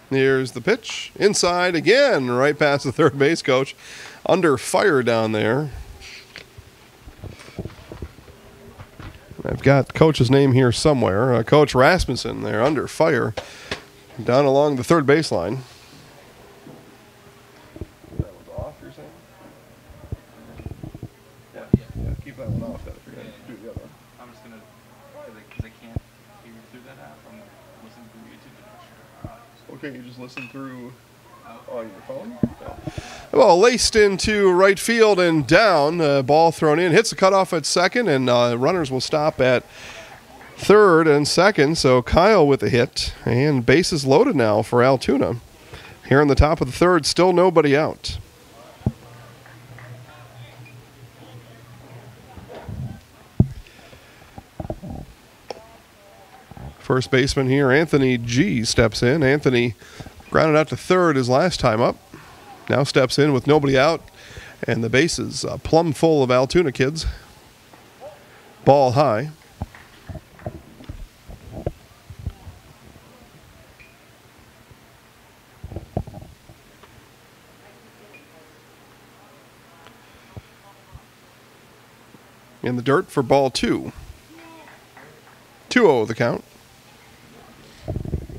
Here's the pitch. Inside again, right past the third base coach. Under fire down there. I've got coach's name here somewhere. Coach Rasmussen there, under fire. Down along the third baseline. That one's off, you're saying? Yeah, keep that one off then if you're going to do the other one. I'm just going to, because I can't hear you through that app, I'm listening through YouTube. Okay, you just listen through on your phone? No. Well, laced into right field and down. Ball thrown in. Hits the cutoff at second, and runners will stop at third and second. So Kyle with a hit, and bases loaded now for Altoona. Here in the top of the third, still nobody out. First baseman here, Anthony G, steps in. Anthony grounded out to third his last time up. Now steps in with nobody out, and the bases plumb full of Altoona kids. Ball high. In the dirt for ball two. 2-0 the count.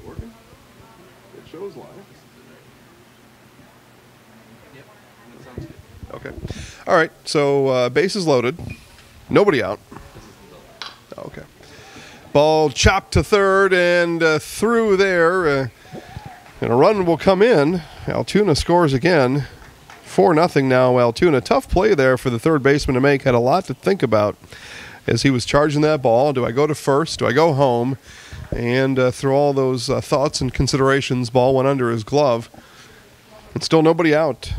Working? It shows live. Yep, that sounds good. Okay. All right, so bases loaded. Nobody out. Okay. Ball chopped to third and through there. And a run will come in. Altoona scores again. 4-0 now, Altoona. Tough play there for the third baseman to make. Had a lot to think about as he was charging that ball. Do I go to first? Do I go home? And through all those thoughts and considerations, ball went under his glove. And still nobody out.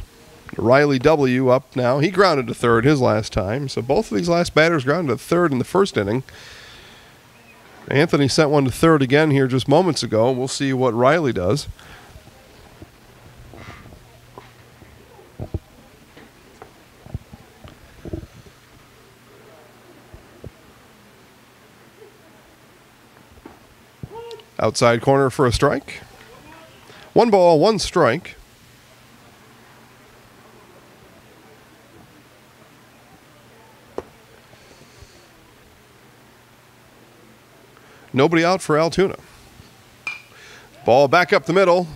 Riley W. up now. He grounded to third his last time. So both of these last batters grounded to third in the first inning. Anthony sent one to third again here just moments ago. We'll see what Riley does. Outside corner for a strike. 1 ball, 1 strike. Nobody out for Altoona. Ball back up the middle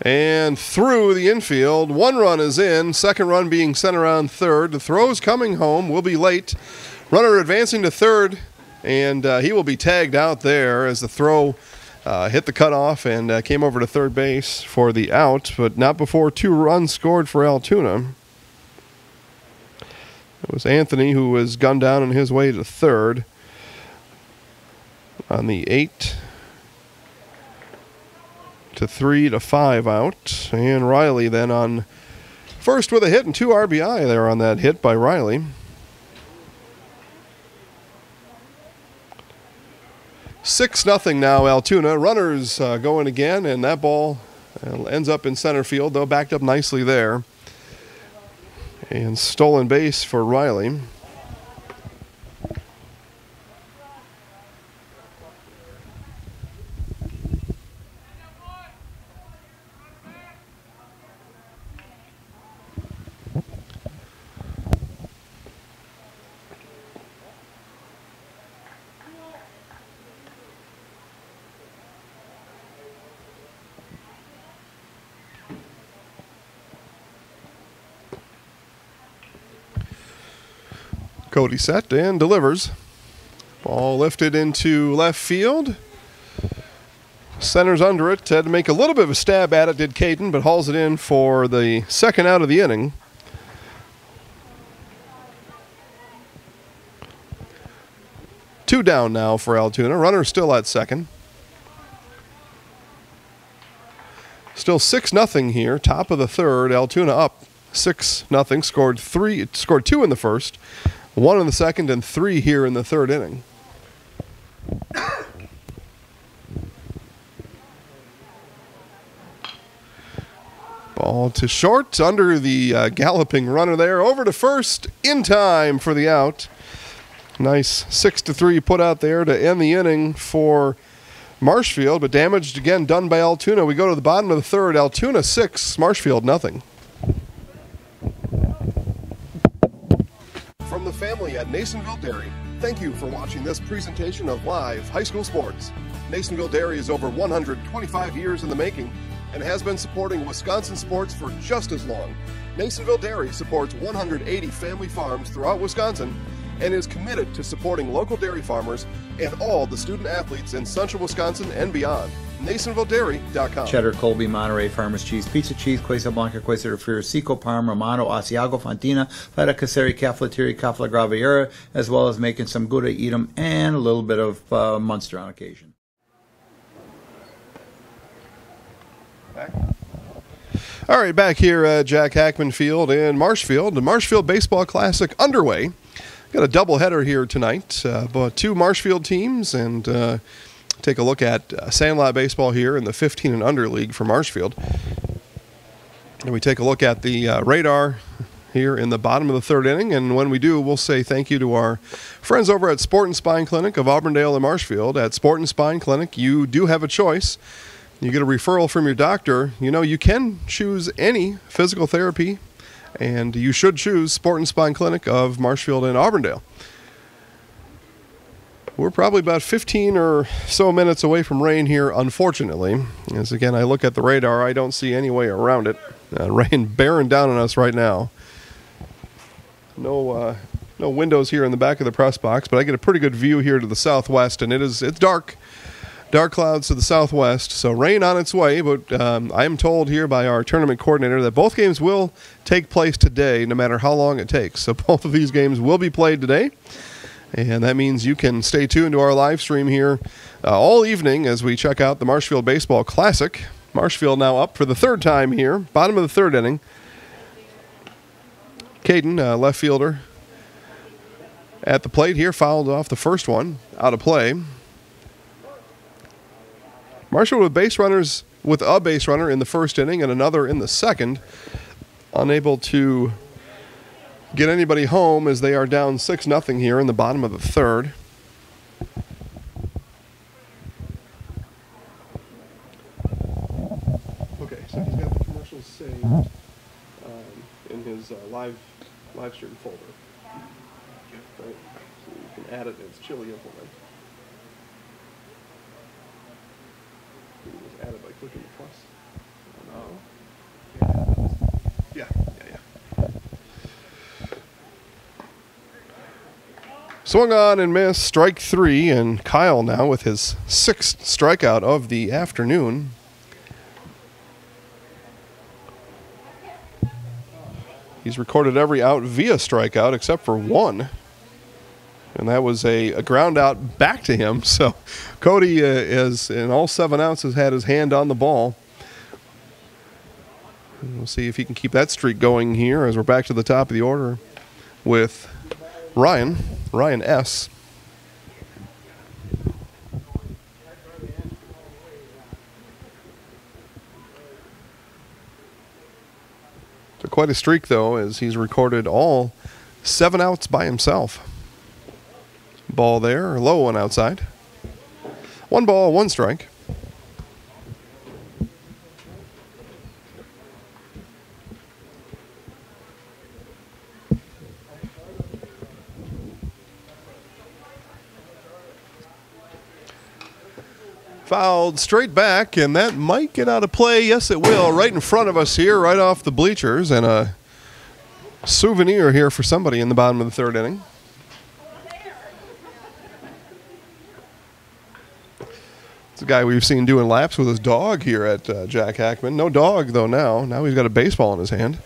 and through the infield. 1 run is in. Second run being sent around third. The throw's coming home. Will be late. Runner advancing to third, and he will be tagged out there as the throw hit the cutoff and came over to third base for the out, but not before 2 runs scored for Altoona. It was Anthony who was gunned down on his way to third on the 8 to 3 to 5 out, and Riley then on first with a hit and 2 RBI there on that hit by Riley. 6-0 now, Altoona. Runners going again, and that ball ends up in center field, though backed up nicely there. And stolen base for Riley. Cody set and delivers. Ball lifted into left field. Centers under it. Had to make a little bit of a stab at it, did Caden, but hauls it in for the second out of the inning. Two down now for Altoona. Runner still at second. Still 6-0 here. Top of the third. Altoona up 6-0. Scored 2 in the first. 1 in the second and 3 here in the third inning. Ball to short under the galloping runner there. Over to first in time for the out. Nice 6-3 put out there to end the inning for Marshfield, but damaged again, done by Altoona. We go to the bottom of the third. Altoona 6, Marshfield nothing. From the family at Nasonville Dairy, thank you for watching this presentation of live high school sports. Nasonville Dairy is over 125 years in the making and has been supporting Wisconsin sports for just as long. Nasonville Dairy supports 180 family farms throughout Wisconsin and is committed to supporting local dairy farmers and all the student athletes in central Wisconsin and beyond. NasonvilleDairy.com. Cheddar, Colby, Monterey, Farmers Cheese, Pizza Cheese, Quesa Blanca, Quesa de Friar, Seco, Parma, Romano, Asiago, Fontina, Feta Caseri, Caflateri, Cafla Graviera, as well as making some Gouda, Edam, and a little bit of Munster on occasion. Back. All right, back here at Jack Hackman Field in Marshfield. The Marshfield Baseball Classic underway. Got a doubleheader here tonight, but 2 Marshfield teams, and take a look at Sandlot Baseball here in the 15 and under league for Marshfield. And we take a look at the radar here in the bottom of the third inning, and when we do, we'll say thank you to our friends over at Sport and Spine Clinic of Auburndale and Marshfield. At Sport and Spine Clinic, you do have a choice. You get a referral from your doctor. You know, you can choose any physical therapy, and you should choose Sport and Spine Clinic of Marshfield and Auburndale. We're probably about 15 or so minutes away from rain here, unfortunately. As again, I look at the radar, I don't see any way around it. Rain bearing down on us right now. No windows here in the back of the press box, but I get a pretty good view here to the southwest, and it's dark. Dark clouds to the southwest, so rain on its way, but I am told here by our tournament coordinator that both games will take place today, no matter how long it takes. So both of these games will be played today, and that means you can stay tuned to our live stream here all evening as we check out the Marshfield Baseball Classic. Marshfield now up for the third time here, bottom of the third inning. Caden, left fielder, at the plate here, fouled off the first one, out of play. Marshfield with a base runner in the first inning and another in the second. Unable to get anybody home as they are down 6-0 here in the bottom of the third. Okay, so he's got the commercials saved in his live stream folder. Right? So you can add it as Chili Implement. You can just add it by clicking the plus. Yeah. Swung on and missed, strike 3, and Kyle now with his 6th strikeout of the afternoon. He's recorded every out via strikeout except for one. And that was a ground out back to him. So Cody is in all 7 outs has had his hand on the ball. And we'll see if he can keep that streak going here as we're back to the top of the order with Ryan S. So quite a streak though, as he's recorded all 7 outs by himself. Ball there, low one outside. 1 ball, 1 strike. Fouled straight back, and that might get out of play. Yes, it will. Right in front of us here, right off the bleachers, and a souvenir here for somebody in the bottom of the third inning. It's a guy we've seen doing laps with his dog here at Jack Hackman. No dog, though, now. Now he's got a baseball in his hand.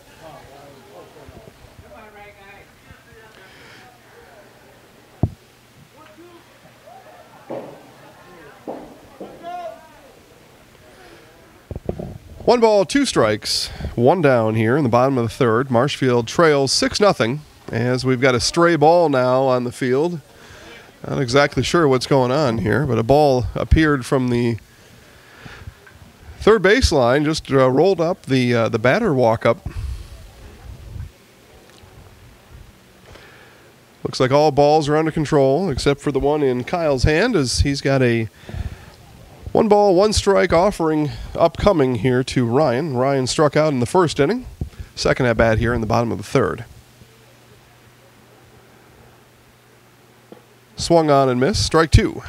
One ball, 2 strikes, 1 down here in the bottom of the third. Marshfield trails 6-0 as we've got a stray ball now on the field. Not exactly sure what's going on here, but a ball appeared from the third baseline, just rolled up the batter walk-up. Looks like all balls are under control except for the one in Kyle's hand, as he's got a 1 ball, 1 strike offering upcoming here to Ryan. Ryan struck out in the first inning. Second at bat here in the bottom of the third. Swung on and missed. Strike 2.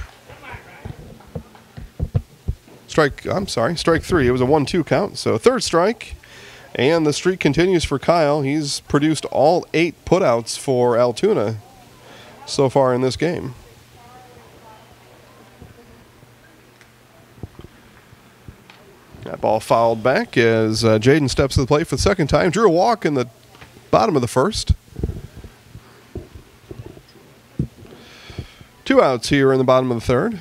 Strike 3. It was a 1-2 count. So third strike. And the streak continues for Kyle. He's produced all 8 putouts for Altoona so far in this game. That ball fouled back as Jaden steps to the plate for the second time. Drew a walk in the bottom of the first. 2 outs here in the bottom of the third.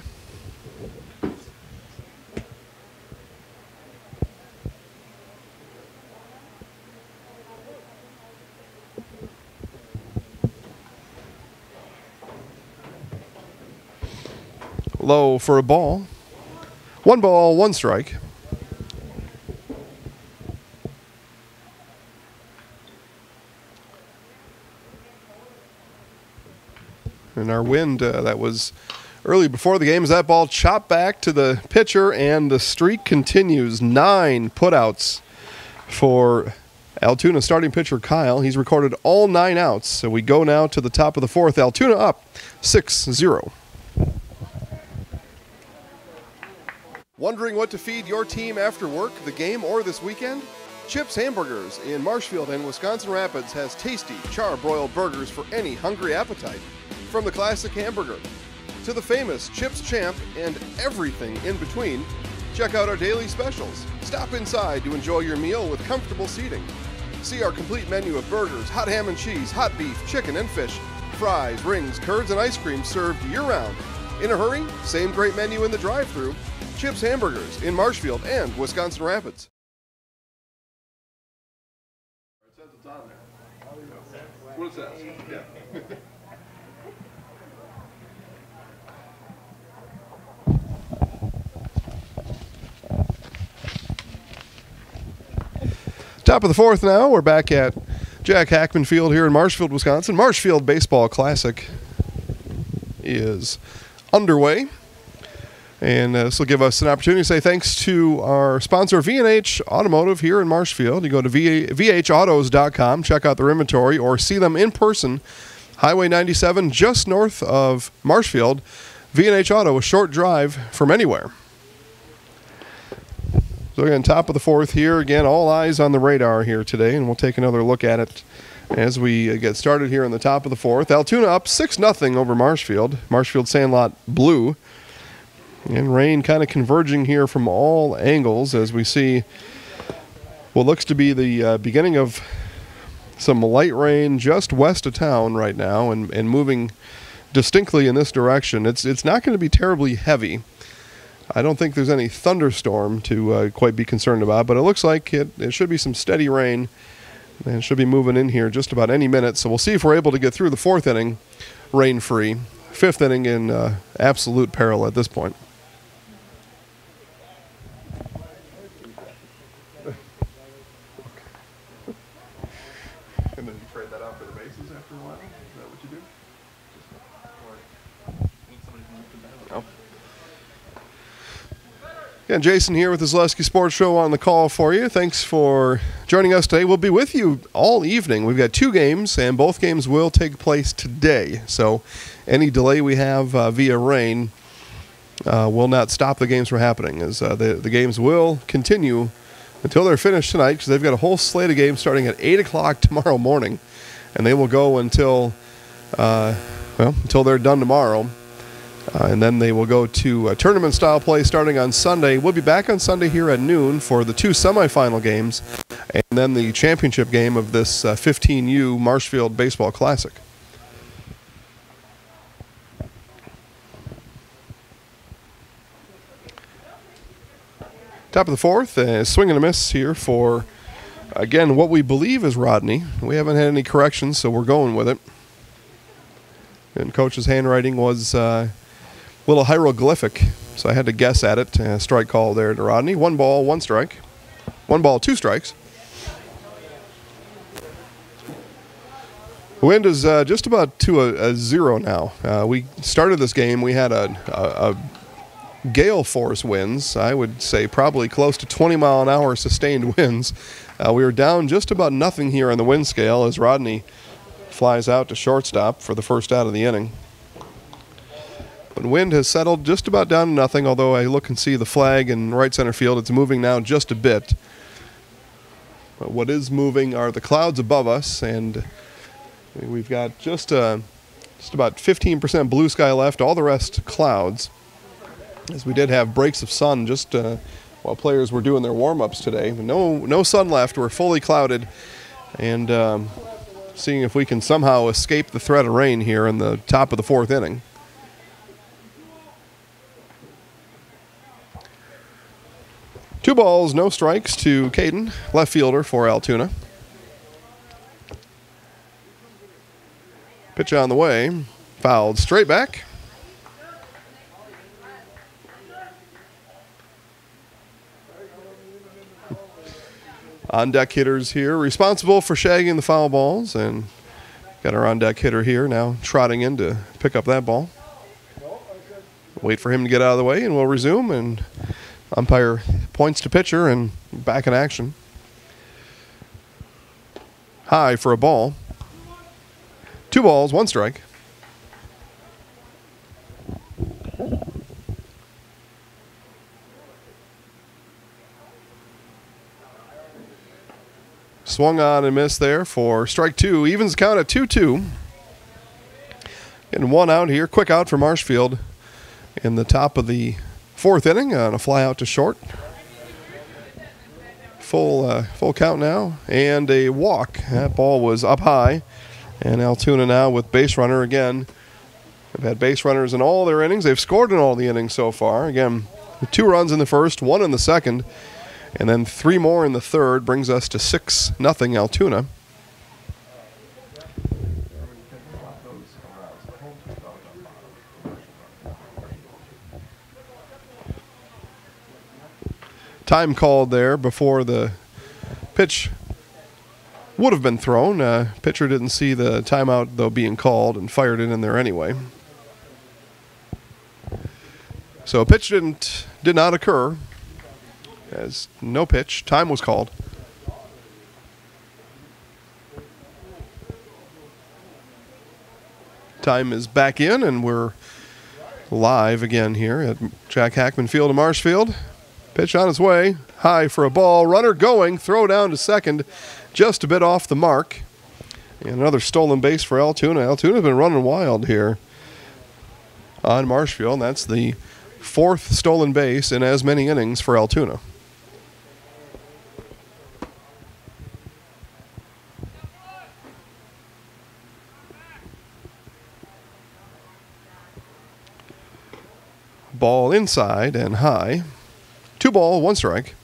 Low for a ball. 1 ball, 1 strike. And our wind that was early before the game is that ball chopped back to the pitcher, and the streak continues. 9 putouts for Altoona starting pitcher Kyle. He's recorded all 9 outs. So we go now to the top of the fourth. Altoona up 6-0. Wondering what to feed your team after work, the game, or this weekend? Chips Hamburgers in Marshfield and Wisconsin Rapids has tasty, char-broiled burgers for any hungry appetite. From the classic hamburger to the famous Chips Champ and everything in between, check out our daily specials. Stop inside to enjoy your meal with comfortable seating. See our complete menu of burgers, hot ham and cheese, hot beef, chicken and fish, fries, rings, curds, and ice cream served year-round. In a hurry? Same great menu in the drive-thru. Chips Hamburgers in Marshfield and Wisconsin Rapids. It says it's on there. What it says? Yeah. Top of the fourth now. We're back at Jack Hackman Field here in Marshfield, Wisconsin. Marshfield Baseball Classic is underway. And this will give us an opportunity to say thanks to our sponsor, V&H Automotive here in Marshfield. You go to vhautos.com, check out their inventory, or see them in person. Highway 97, just north of Marshfield. V&H Auto, a short drive from anywhere. So again, top of the fourth here. Again, all eyes on the radar here today, and we'll take another look at it as we get started here in the top of the fourth. Altoona up 6-0 over Marshfield. Marshfield Sandlot blue. And rain kind of converging here from all angles as we see what looks to be the beginning of some light rain just west of town right now and moving distinctly in this direction. It's not going to be terribly heavy. I don't think there's any thunderstorm to quite be concerned about, but it looks like it should be some steady rain and should be moving in here just about any minute. So we'll see if we're able to get through the fourth inning rain-free. Fifth inning in absolute peril at this point. And then you trade that out for the bases after a while? Is that what you do? Or need somebody to move the battle. Yeah, Jason here with the Zaleski Sports Show on the call for you. Thanks for joining us today. We'll be with you all evening. We've got 2 games, and both games will take place today. So any delay we have via rain will not stop the games from happening, as the games will continue until they're finished tonight, because they've got a whole slate of games starting at 8 o'clock tomorrow morning, and they will go until they're done tomorrow. And then they will go to tournament-style play starting on Sunday. We'll be back on Sunday here at noon for the 2 semifinal games, and then the championship game of this 15U Marshfield Baseball Classic. Top of the fourth, swing and a miss here for, again, what we believe is Rodney. We haven't had any corrections, so we're going with it. And Coach's handwriting was little hieroglyphic, so I had to guess at it. Strike call there to Rodney. 1 ball, 1 strike. 1 ball, 2 strikes. Wind is just about to a 0 now. We started this game. We had a gale force winds. I would say probably close to 20-mile-an-hour sustained winds. We were down just about nothing here on the wind scale as Rodney flies out to shortstop for the first out of the inning. But wind has settled just about down to nothing, although I look and see the flag in right center field. It's moving now just a bit. But what is moving are the clouds above us, and we've got just about 15% blue sky left, all the rest clouds. As we did have breaks of sun just while players were doing their warm-ups today. No sun left. We're fully clouded, and seeing if we can somehow escape the threat of rain here in the top of the fourth inning. Two balls, no strikes to Caden, left fielder for Altoona. Pitch on the way, fouled straight back. On-deck hitters here, responsible for shagging the foul balls, and got our on-deck hitter here now trotting in to pick up that ball. Wait for him to get out of the way, and we'll resume, and umpire points to pitcher and back in action. High for a ball. 2 balls, 1 strike. Swung on and missed there for strike 2. Evens the count at 2-2. Getting 1 out here. Quick out for Marshfield in the top of the 4th inning on a fly out to short. Full count now, and a walk. That ball was up high, and Altoona now with base runner again. They've had base runners in all their innings. They've scored in all the innings so far. Again, 2 runs in the first, 1 in the second, and then 3 more in the third brings us to 6-0 Altoona. Time called there before the pitch would have been thrown. Pitcher didn't see the timeout, though, being called and fired it in there anyway. So a pitch did not occur, as no pitch. Time was called. Time is back in, and we're live again here at Jack Hackman Field in Marshfield. Pitch on its way, high for a ball. Runner going, throw down to second, just a bit off the mark. And another stolen base for Altoona. Altoona's been running wild here on Marshfield. And that's the 4th stolen base in as many innings for Altoona. Ball inside and high. 2 ball, 1 strike.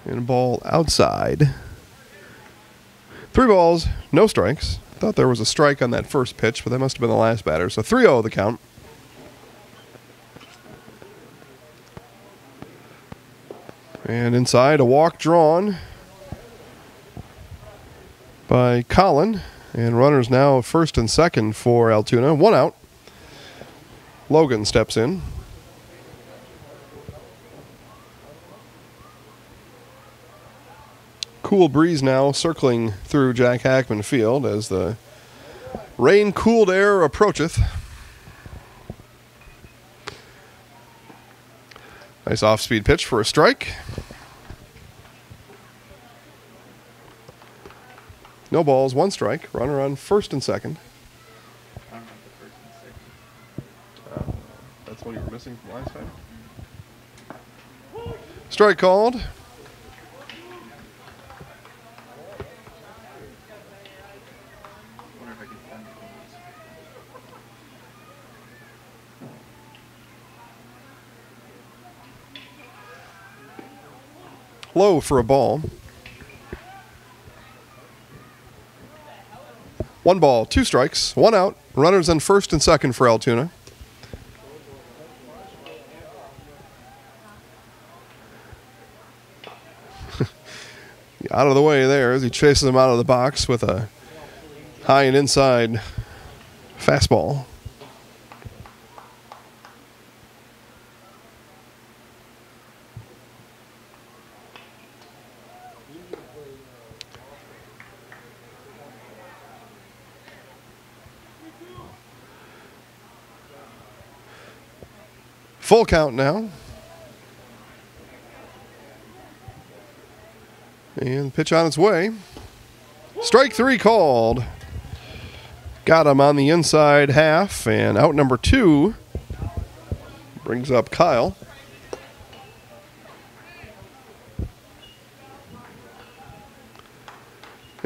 And a ball outside. 3 balls, no strikes. Thought there was a strike on that first pitch, but that must have been the last batter. So 3-0 the count. And inside, a walk drawn by Colin, and runners now first and second for Altoona. 1 out. Logan steps in. Cool breeze now circling through Jack Hackman Field as the rain-cooled air approacheth. Nice off-speed pitch for a strike. No balls, 1 strike. Runner on first and second. I don't know the first and second. That's what you were missing from last time. Strike called. I wonder if I could find the balls. Low for a ball. 1 ball, 2 strikes, 1 out. Runners on first and second for Altoona. out of the way there as he chases him out of the box with a high and inside fastball. Full count now. And pitch on its way. Strike 3 called. Got him on the inside half, and out number 2 brings up Kyle.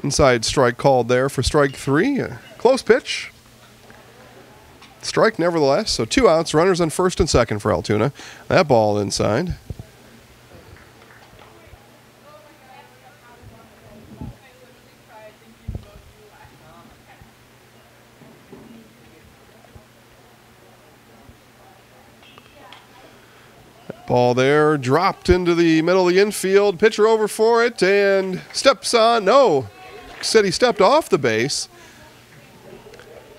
Inside strike called there for strike 3. A close pitch. Strike nevertheless, so 2 outs, runners on first and second for Altoona. That ball inside. Ball there, dropped into the middle of the infield. Pitcher over for it and steps on. No, said he stepped off the base.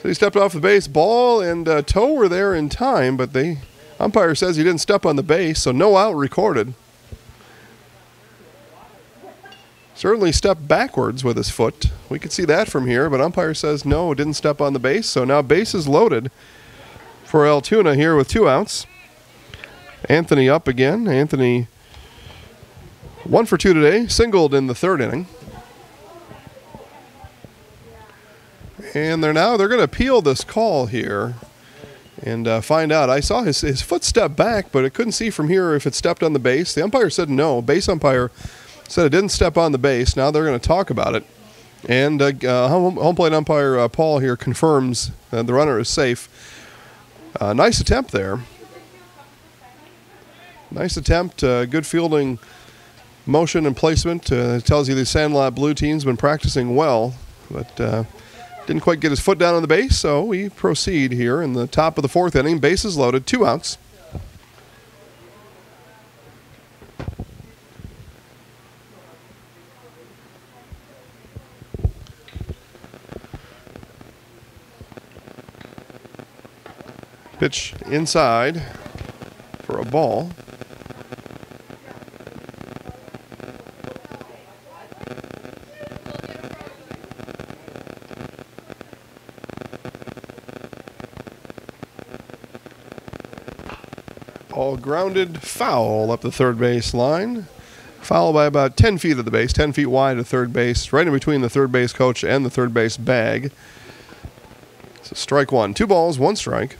So he stepped off the base. Ball and toe were there in time, but the umpire says he didn't step on the base, so no out recorded. Certainly stepped backwards with his foot. We could see that from here, but umpire says no, didn't step on the base. So now base is loaded for Altoona here with 2 outs. Anthony up again. Anthony 1 for 2 today, singled in the 3rd inning. And they're going to appeal this call here and find out. I saw his foot step back, but I couldn't see from here if it stepped on the base. The umpire said no. Base umpire said it didn't step on the base. Now they're going to talk about it. And home plate umpire Paul here confirms that the runner is safe. Nice attempt there. Nice attempt. Good fielding motion and placement. It tells you the Sandlot Blue team's been practicing well, but didn't quite get his foot down on the base, so we proceed here in the top of the 4th inning. Bases loaded, 2 outs. Pitch inside for a ball. Ball grounded foul up the 3rd base line. Foul by about 10 feet of the base, 10 feet wide of third base, right in between the third base coach and the third base bag. So strike 1. 2 balls, 1 strike.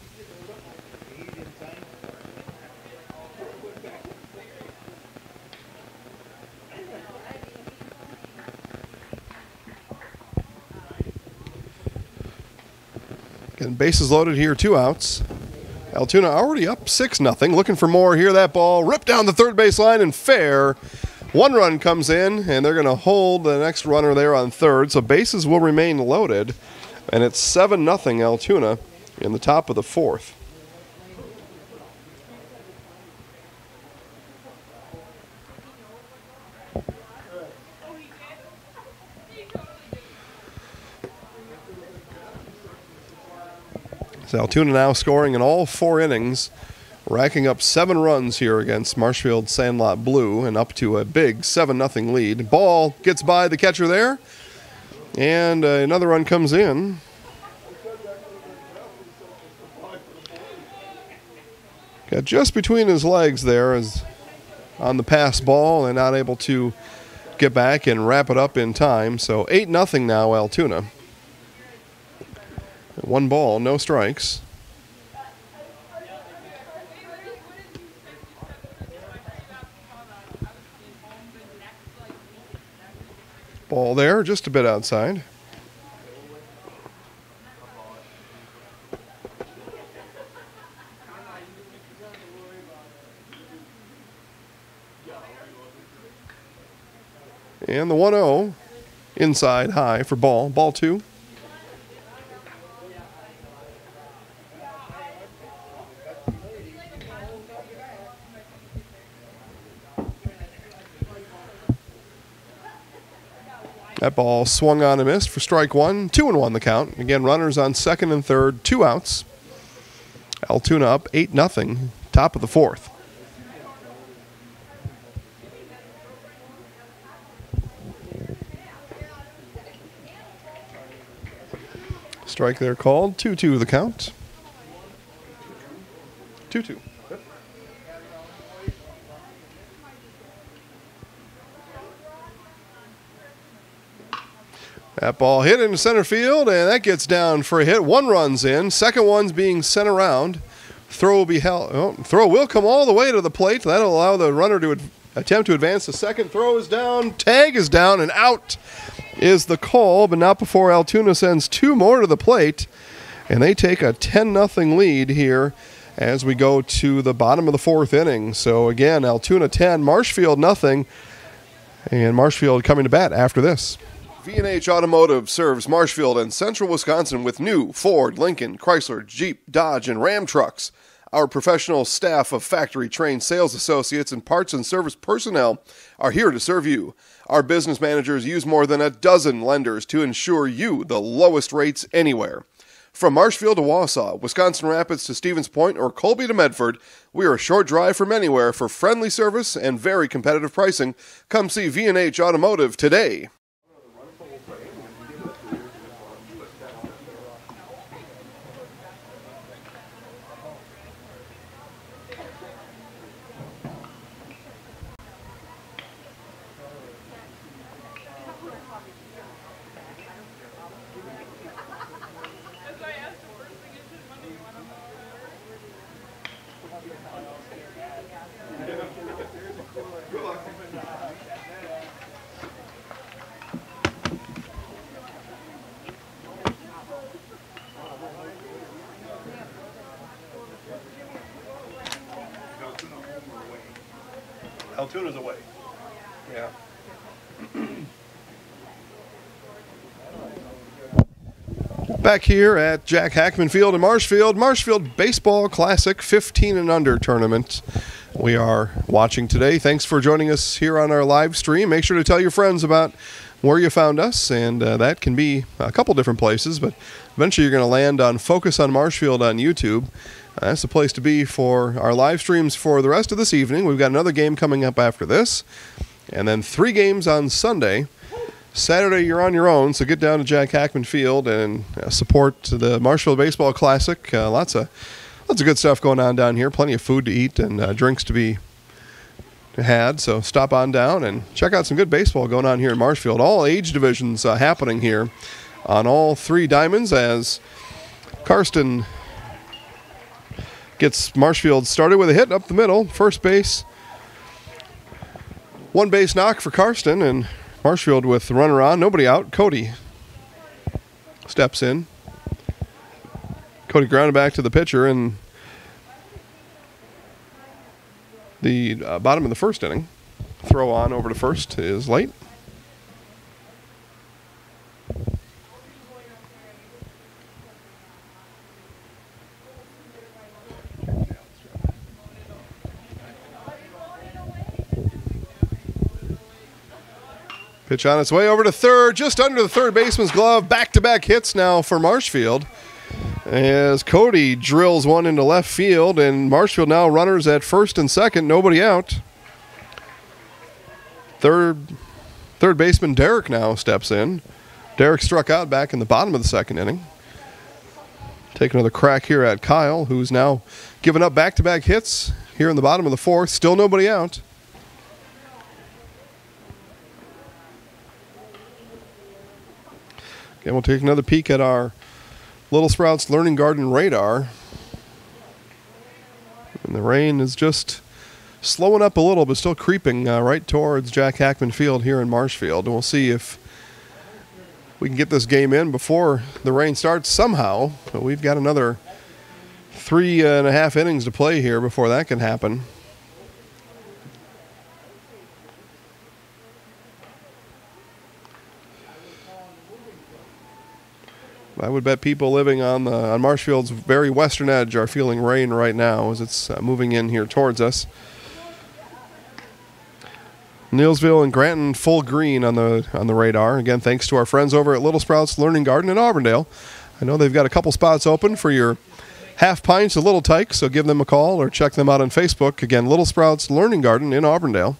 Again, bases loaded here, 2 outs. Altoona already up 6-0. Looking for more here. That ball ripped down the third base line and fair. 1 run comes in, and they're going to hold the next runner there on third. So bases will remain loaded, and it's 7-0 Altoona in the top of the 4th. So Altoona now scoring in all 4 innings, racking up 7 runs here against Marshfield Sandlot Blue and up to a big 7-0 lead. Ball gets by the catcher there, and another run comes in. Got just between his legs there as on the pass ball and not able to get back and wrap it up in time. So 8-0 now Altoona. 1 ball, no strikes. Ball there, just a bit outside. And the 1-0 inside high for ball. Ball 2. That ball swung on and missed for strike one. 2-1 the count. Again, runners on second and third, 2 outs. Altoona up 8-0, top of the fourth. Strike there called. 2-2 the count. 2-2. That ball hit into center field, and that gets down for a hit. 1 run's in. Second one's being sent around. Throw will be held. Oh, throw will come all the way to the plate. That'll allow the runner to attempt to advance. The second throw is down. Tag is down, and out is the call, but not before Altoona sends 2 more to the plate, and they take a 10-0 lead here as we go to the bottom of the fourth inning. So again, Altoona 10, Marshfield nothing, and Marshfield coming to bat after this. V&H Automotive serves Marshfield and central Wisconsin with new Ford, Lincoln, Chrysler, Jeep, Dodge, and Ram trucks. Our professional staff of factory-trained sales associates and parts and service personnel are here to serve you. Our business managers use more than a dozen lenders to ensure you the lowest rates anywhere. From Marshfield to Wausau, Wisconsin Rapids to Stevens Point, or Colby to Medford, we are a short drive from anywhere for friendly service and very competitive pricing. Come see V&H Automotive today. Altoona's away. Yeah. Back here at Jack Hackman Field in Marshfield, Marshfield Baseball Classic 15 and under tournament. We are watching today. Thanks for joining us here on our live stream. Make sure to tell your friends about where you found us, and that can be a couple different places, but eventually you're going to land on Focus on Marshfield on YouTube. That's the place to be for our live streams for the rest of this evening. We've got another game coming up after this, and then 3 games on Sunday. Saturday, you're on your own, so get down to Jack Hackman Field and support the Marshfield Baseball Classic. Lots of good stuff going on down here. Plenty of food to eat and drinks to be had. So stop on down and check out some good baseball going on here in Marshfield. All age divisions happening here on all 3 diamonds as Karsten gets Marshfield started with a hit up the middle, first base. 1 base knock for Karsten, and Marshfield with the runner on, nobody out. Cody steps in. Cody grounded back to the pitcher in the bottom of the first inning. Throw on over to first is late. Pitch on its way over to third, just under the third baseman's glove. Back-to-back hits now for Marshfield as Cody drills one into left field, and Marshfield now runners at first and second, nobody out. Third baseman Derek now steps in. Derek struck out back in the bottom of the second inning. Take another crack here at Kyle, who's now given up back-to-back hits here in the bottom of the fourth. Still nobody out. Again, we'll take another peek at our Little Sprouts Learning Garden radar. And the rain is just slowing up a little, but still creeping right towards Jack Hackman Field here in Marshfield. And we'll see if we can get this game in before the rain starts somehow. But we've got another 3.5 innings to play here before that can happen. I would bet people living on Marshfield's very western edge are feeling rain right now as it's moving in here towards us. Neilsville and Granton full green on the radar. Again, thanks to our friends over at Little Sprouts Learning Garden in Auburndale. I know they've got a couple spots open for your half pints of Little Tyke, so give them a call or check them out on Facebook. Again, Little Sprouts Learning Garden in Auburndale.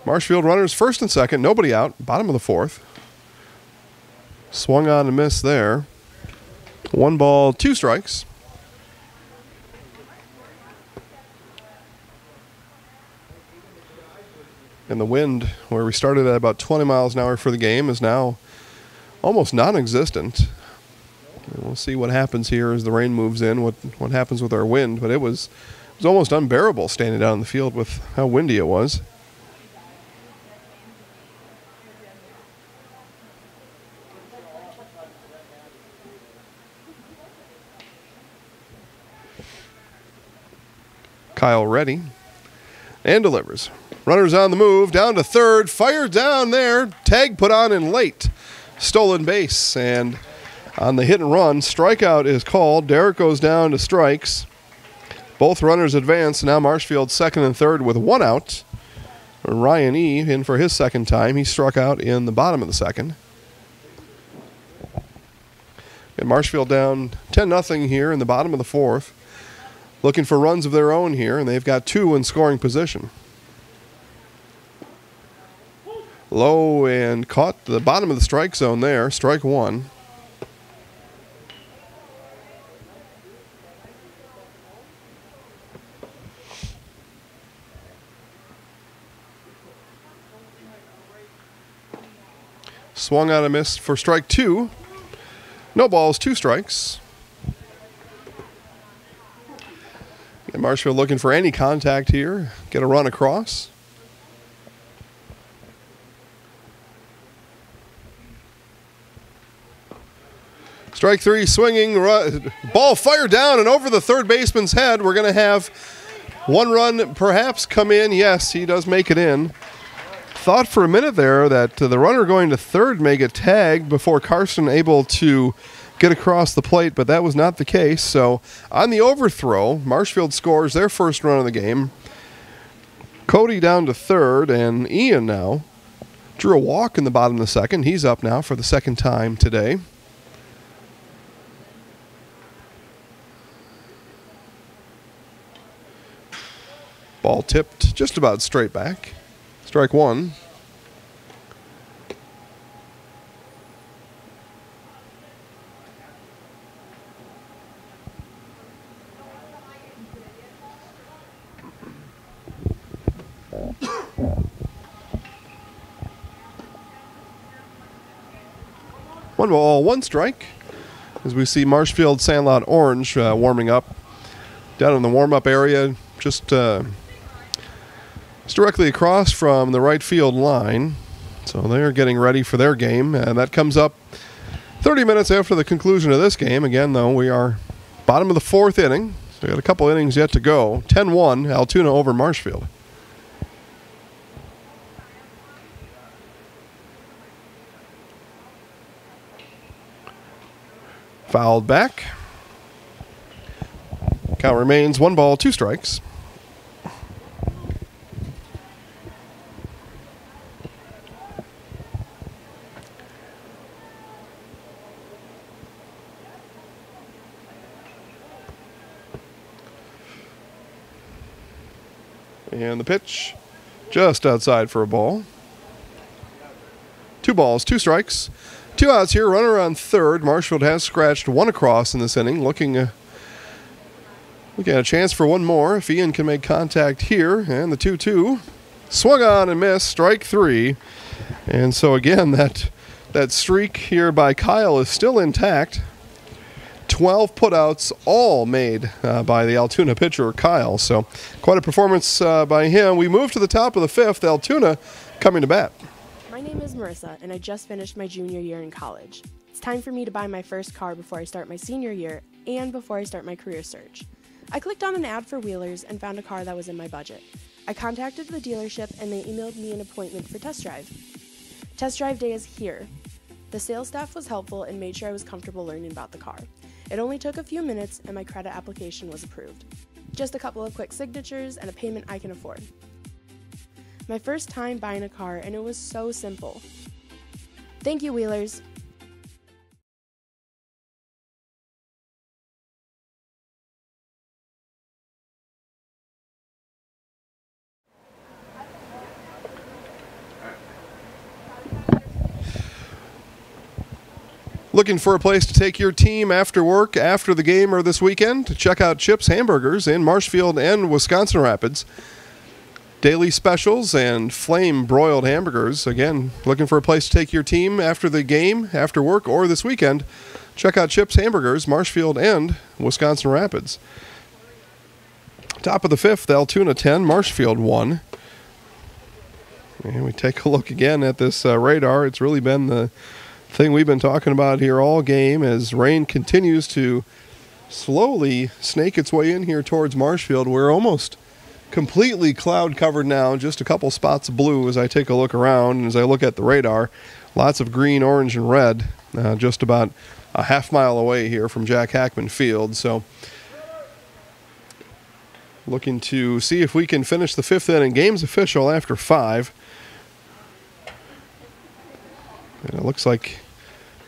Marshfield runners first and second, nobody out, bottom of the fourth. Swung on and missed there. 1 ball, 2 strikes. And the wind, where we started at about 20 miles an hour for the game, is now almost non-existent. And we'll see what happens here as the rain moves in, what happens with our wind. But it was almost unbearable standing down in the field with how windy it was. Kyle ready and delivers. Runners on the move, down to third, fire down there, tag put on in late. Stolen base, and on the hit and run, strikeout is called. Derek goes down to strikes. Both runners advance. Now Marshfield second and third with 1 out. Ryan E. in for his second time. He struck out in the bottom of the second. And Marshfield down 10-0 here in the bottom of the fourth. Looking for runs of their own here, and they've got 2 in scoring position. Low and caught the bottom of the strike zone there. Strike 1. Swung on a miss for strike 2. No balls, 2 strikes. And Marshfield looking for any contact here. Get a run across. Strike 3, swinging. Ball fired down and over the third baseman's head. We're going to have 1 run perhaps come in. Yes, he does make it in. Thought for a minute there that the runner going to third may get tagged before Carson able to get across the plate, but that was not the case. So on the overthrow, Marshfield scores their first run of the game. Cody down to third, and Ian now drew a walk in the bottom of the second. He's up now for the second time today. Ball tipped just about straight back. Strike 1. One ball, 1 strike. As we see Marshfield Sandlot Orange warming up down in the warm-up area, just directly across from the right field line. So they're getting ready for their game, and that comes up 30 minutes after the conclusion of this game. Again, though, we are bottom of the 4th inning. So we got a couple innings yet to go. 10-1, Altoona over Marshfield. Fouled back. Count remains 1 ball, 2 strikes. And the pitch just outside for a ball. 2 balls, 2 strikes. 2 outs here, runner on third. Marshfield has scratched 1 across in this inning, looking at a chance for 1 more if Ian can make contact here. And the 2-2 swung on and missed, strike 3. And so again, that streak here by Kyle is still intact. 12 putouts, all made by the Altoona pitcher, Kyle. So quite a performance by him. We move to the top of the 5th. Altoona coming to bat. My name is Marissa, and I just finished my junior year in college. It's time for me to buy my first car before I start my senior year and before I start my career search. I clicked on an ad for Wheelers and found a car that was in my budget. I contacted the dealership, and they emailed me an appointment for test drive. Test drive day is here. The sales staff was helpful and made sure I was comfortable learning about the car. It only took a few minutes, and my credit application was approved. Just a couple of quick signatures and a payment I can afford. My first time buying a car, and it was so simple. Thank you, Wheelers. Looking for a place to take your team after work, after the game, or this weekend? Check out Chip's Hamburgers in Marshfield and Wisconsin Rapids. Daily specials and flame broiled hamburgers. Again, looking for a place to take your team after the game, after work, or this weekend? Check out Chip's Hamburgers, Marshfield and Wisconsin Rapids. Top of the fifth, Altoona 10, Marshfield 1. And we take a look again at this radar. It's really been the thing we've been talking about here all game as rain continues to slowly snake its way in here towards Marshfield. We're almost completely cloud covered now, just a couple spots of blue as I take a look around and as I look at the radar. Lots of green, orange, and red just about a half mile away here from Jack Hackman Field. So looking to see if we can finish the fifth inning. Game's official after 5. And it looks like,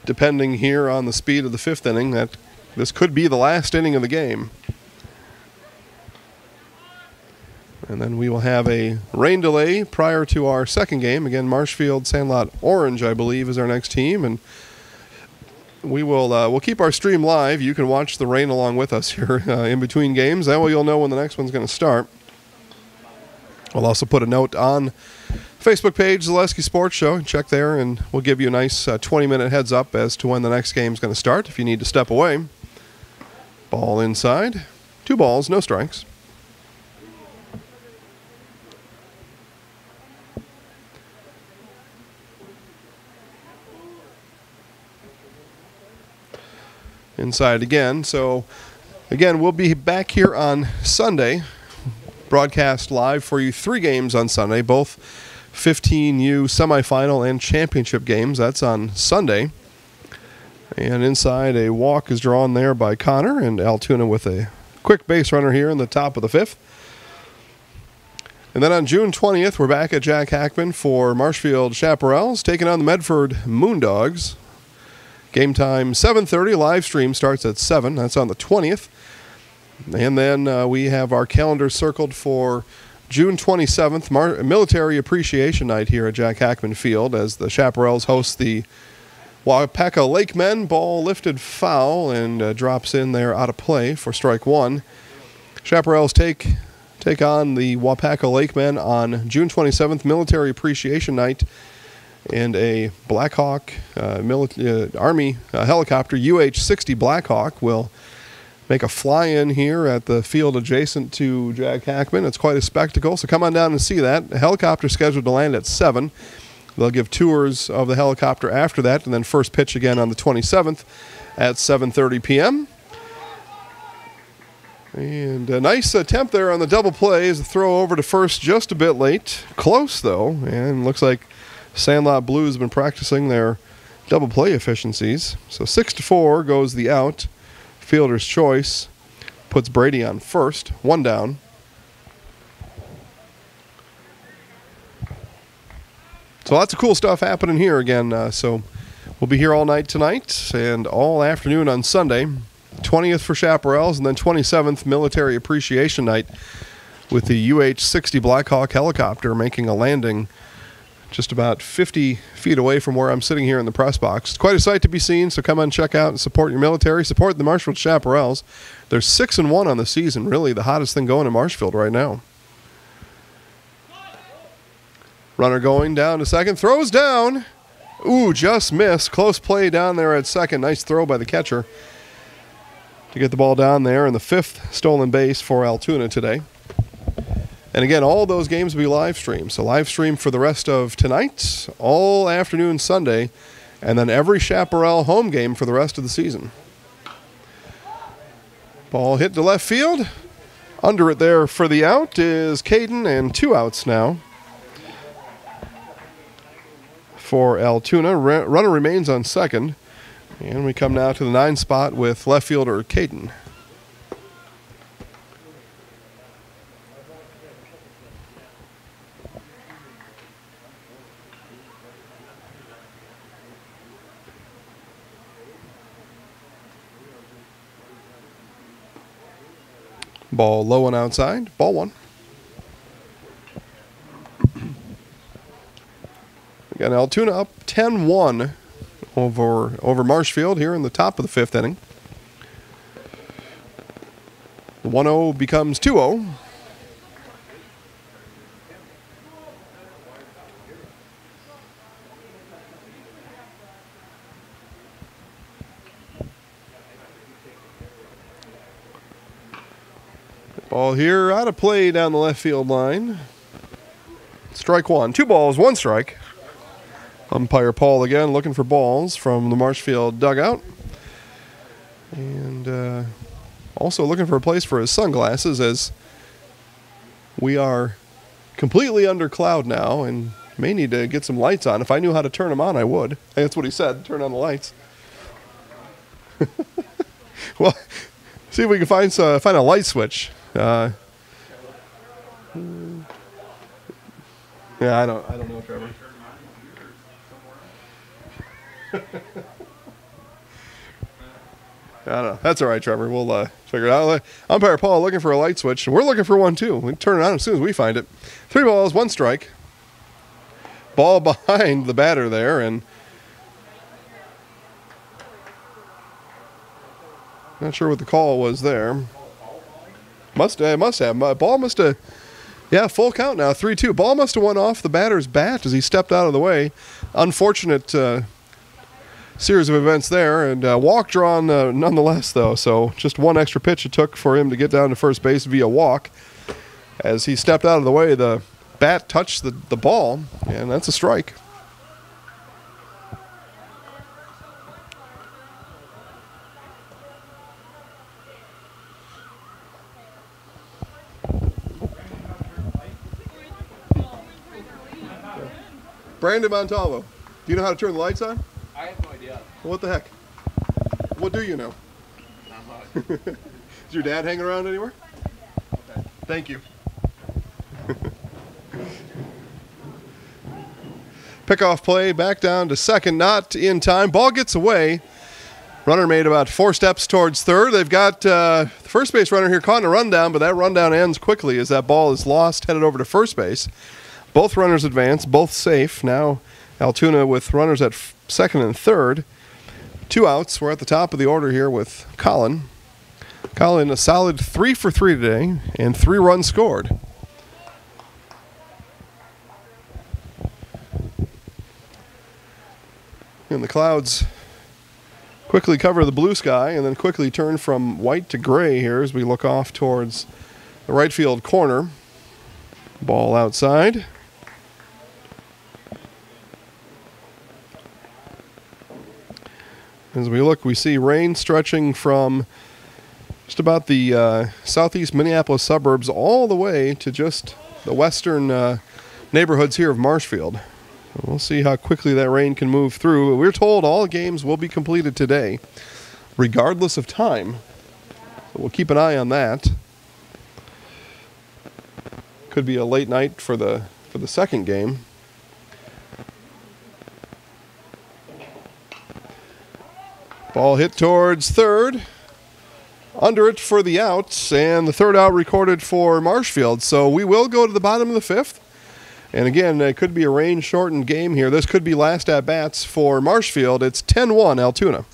depending here on the speed of the fifth inning, that this could be the last inning of the game. And then we will have a rain delay prior to our second game. Again, Marshfield Sandlot Orange, I believe, is our next team. And we will we'll keep our stream live. You can watch the rain along with us here in between games. That way you'll know when the next one's going to start. I'll also put a note on Facebook page, Zaleski Sports Show. Check there, and we'll give you a nice 20-minute heads up as to when the next game is going to start if you need to step away. Ball inside. 2 balls, no strikes. Inside again. So, again, we'll be back here on Sunday. Broadcast live for you 3 games on Sunday, both 15U semifinal and championship games. That's on Sunday. And inside, a walk is drawn there by Connor, and Altoona with a quick base runner here in the top of the 5th. And then on June 20th, we're back at Jack Hackman for Marshfield Chaparrals, taking on the Medford Moondogs. Game time 7:30. Live stream starts at 7. That's on the 20th. And then we have our calendar circled for June 27th, Military Appreciation Night here at Jack Hackman Field as the Chaparrals host the Wapaka Lakemen. Ball lifted foul and drops in there out of play for strike 1. Chaparrals take on the Wapaka Lakemen on June 27th, Military Appreciation Night. And a Blackhawk Army helicopter, UH-60 Blackhawk, will make a fly-in here at the field adjacent to Jack Hackman. It's quite a spectacle, so come on down and see that. The helicopter scheduled to land at 7. They'll give tours of the helicopter after that, and then first pitch again on the 27th at 7:30 p.m. And a nice attempt there on the double play as the throw over to first just a bit late. Close, though, and looks like Sandlot Blues have been practicing their double play efficiencies. So 6-4 goes the out. Fielder's choice puts Brady on first. 1 down. So lots of cool stuff happening here again. So we'll be here all night tonight and all afternoon on Sunday. 20th for Chaparrals, and then 27th Military Appreciation Night with the UH-60 Blackhawk helicopter making a landing just about 50 feet away from where I'm sitting here in the press box. It's quite a sight to be seen, so come on, check out and support your military. Support the Marshfield Chaparrals. They're 6-1 on the season, really the hottest thing going in Marshfield right now. Runner going down to second, throws down. Ooh, just missed. Close play down there at second. Nice throw by the catcher to get the ball down there, and the 5th stolen base for Altoona today. And again, all those games will be live streamed. So live stream for the rest of tonight, all afternoon Sunday, and then every Chaparral home game for the rest of the season. Ball hit to left field. Under it there for the out is Caden, and 2 outs now for Altoona. Runner remains on second. And we come now to the 9 spot with left fielder Caden. Ball low and outside. Ball 1. Again, Altoona up 10-1 over Marshfield here in the top of the 5th inning. The 1-0 becomes 2-0. Ball here out of play down the left field line. Strike 1. 2 balls, 1 strike. Umpire Paul again looking for balls from the Marshfield dugout. And also looking for a place for his sunglasses, as we are completely under cloud now and may need to get some lights on. If I knew how to turn them on, I would. That's what he said, turn on the lights. Well, see if we can find a light switch. Yeah, I don't know, Trevor. I don't know. That's all right, Trevor. We'll figure it out. Umpire Paul looking for a light switch. We're looking for one, too. We can turn it on as soon as we find it. 3 balls, 1 strike. Ball behind the batter there, and not sure what the call was there. Must have. Ball must have. Yeah, full count now. 3-2. Ball must have went off the batter's bat as he stepped out of the way. Unfortunate series of events there, and walk drawn nonetheless, though. So just 1 extra pitch it took for him to get down to first base via walk. As he stepped out of the way, the bat touched the ball, and that's a strike. Brandon Montalvo, do you know how to turn the lights on? I have no idea. What the heck? What do you know? Not much. Is your dad hanging around anywhere? Okay. Thank you. Pickoff play back down to second, not in time. Ball gets away. Runner made about 4 steps towards third. They've got the first base runner here caught in a rundown, but that rundown ends quickly as that ball is lost, headed over to first base. Both runners advance, both safe. Now Altoona with runners at second and third. 2 outs. We're at the top of the order here with Colin. Colin, a solid 3 for 3 today, and 3 runs scored. And the clouds quickly cover the blue sky and then quickly turn from white to gray here as we look off towards the right field corner. Ball outside. As we look, we see rain stretching from just about the southeast Minneapolis suburbs all the way to just the western neighborhoods here of Marshfield. So we'll see how quickly that rain can move through. We're told all games will be completed today, regardless of time. So we'll keep an eye on that. Could be a late night for the second game. Ball hit towards third. Under it for the outs, and the third out recorded for Marshfield. So we will go to the bottom of the 5th. And again, it could be a rain-shortened game here. This could be last at-bats for Marshfield. It's 10-1 Altoona.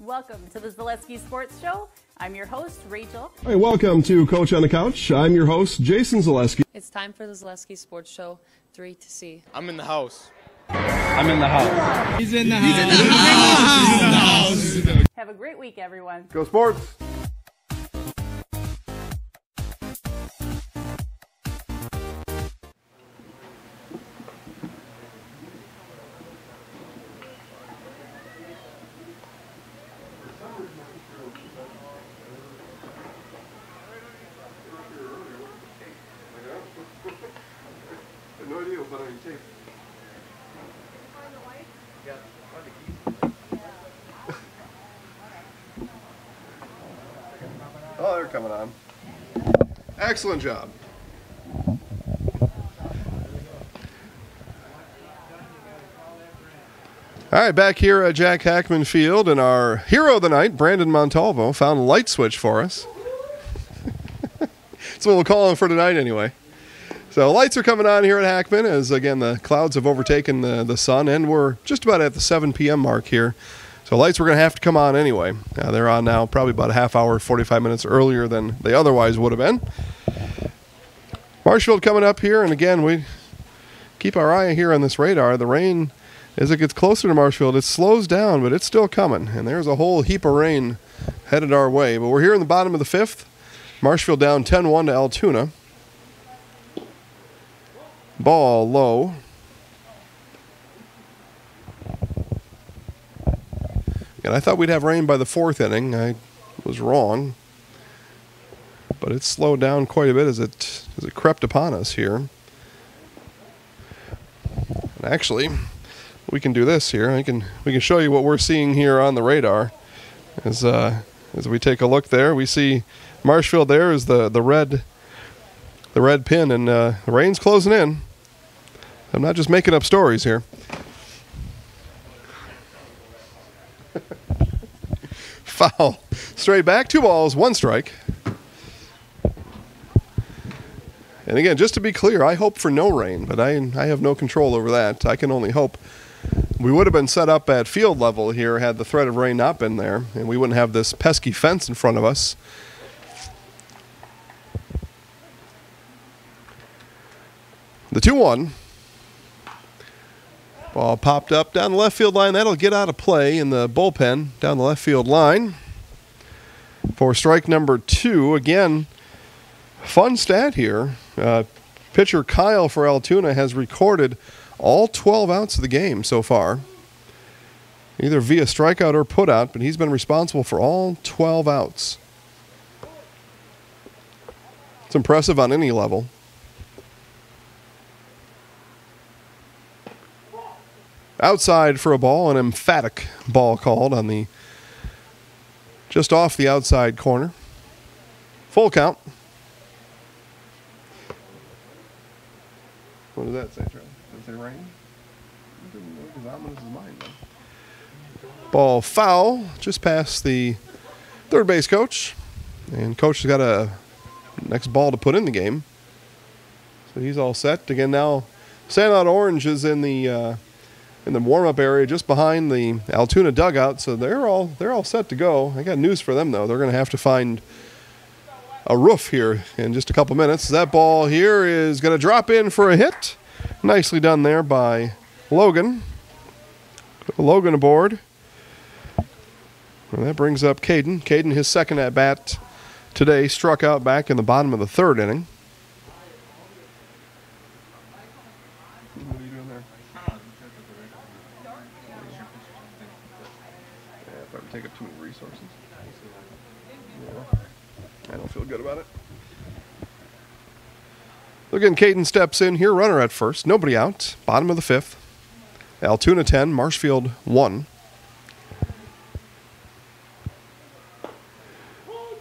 Welcome to the Zaleski Sports Show. I'm your host, Rachel. Hey, welcome to Coach on the Couch. I'm your host, Jason Zaleski. It's time for the Zaleski Sports Show 3 to see. I'm in the house. I'm in the house. He's in the house. He's in the house. Have a great week, everyone. Go Sports! No idea what I take. Oh, they're coming on. Excellent job. All right, back here at Jack Hackman Field, and our hero of the night, Brandon Montalvo, found a light switch for us. That's what we'll call him for tonight anyway. So lights are coming on here at Hackman as, again, the clouds have overtaken the sun, and we're just about at the 7 p.m. mark here. So lights were going to have to come on anyway. They're on now probably about a half hour, 45 minutes earlier than they otherwise would have been. Marshfield coming up here, and again, we keep our eye here on this radar. The rain, as it gets closer to Marshfield, it slows down, but it's still coming. And there's a whole heap of rain headed our way. But we're here in the bottom of the fifth. Marshfield down 10-1 to Altoona. Ball low. And I thought we'd have rain by the fourth inning. I was wrong. But it slowed down quite a bit as it crept upon us here. And actually, we can do this here. We can show you what we're seeing here on the radar. As we take a look there, we see Marshfield there is the red pin, and the rain's closing in. I'm not just making up stories here. Foul. Straight back, 2 balls, 1 strike. And again, just to be clear, I hope for no rain, but I have no control over that. I can only hope. We would have been set up at field level here had the threat of rain not been there, and we wouldn't have this pesky fence in front of us. The 2-1. Ball popped up down the left field line. That'll get out of play in the bullpen down the left field line for strike number 2. Again, fun stat here. Pitcher Kyle for Altoona has recorded all 12 outs of the game so far, either via strikeout or putout, but he's been responsible for all 12 outs. It's impressive on any level. Outside for a ball, an emphatic ball called on the just off the outside corner. Full count. What does that say, Charlie? Does it say rain? It doesn't look as ominous as mine, though. Ball foul, just past the third base coach. And coach has got a next ball to put in the game. So he's all set. Again, now Sandlot Orange is in the warm-up area just behind the Altoona dugout, so they're all set to go. I got news for them, though. They're going to have to find a roof here in just a couple minutes. That ball here is going to drop in for a hit. Nicely done there by Logan. Logan aboard. And that brings up Caden. Caden, his second at-bat today, struck out back in the bottom of the third inning. What are you doing there? Yeah, probably take up too many resources. Yeah. I don't feel good about it. Again, Caden steps in here, runner at first, nobody out, bottom of the fifth. Altoona 10, Marshfield 1.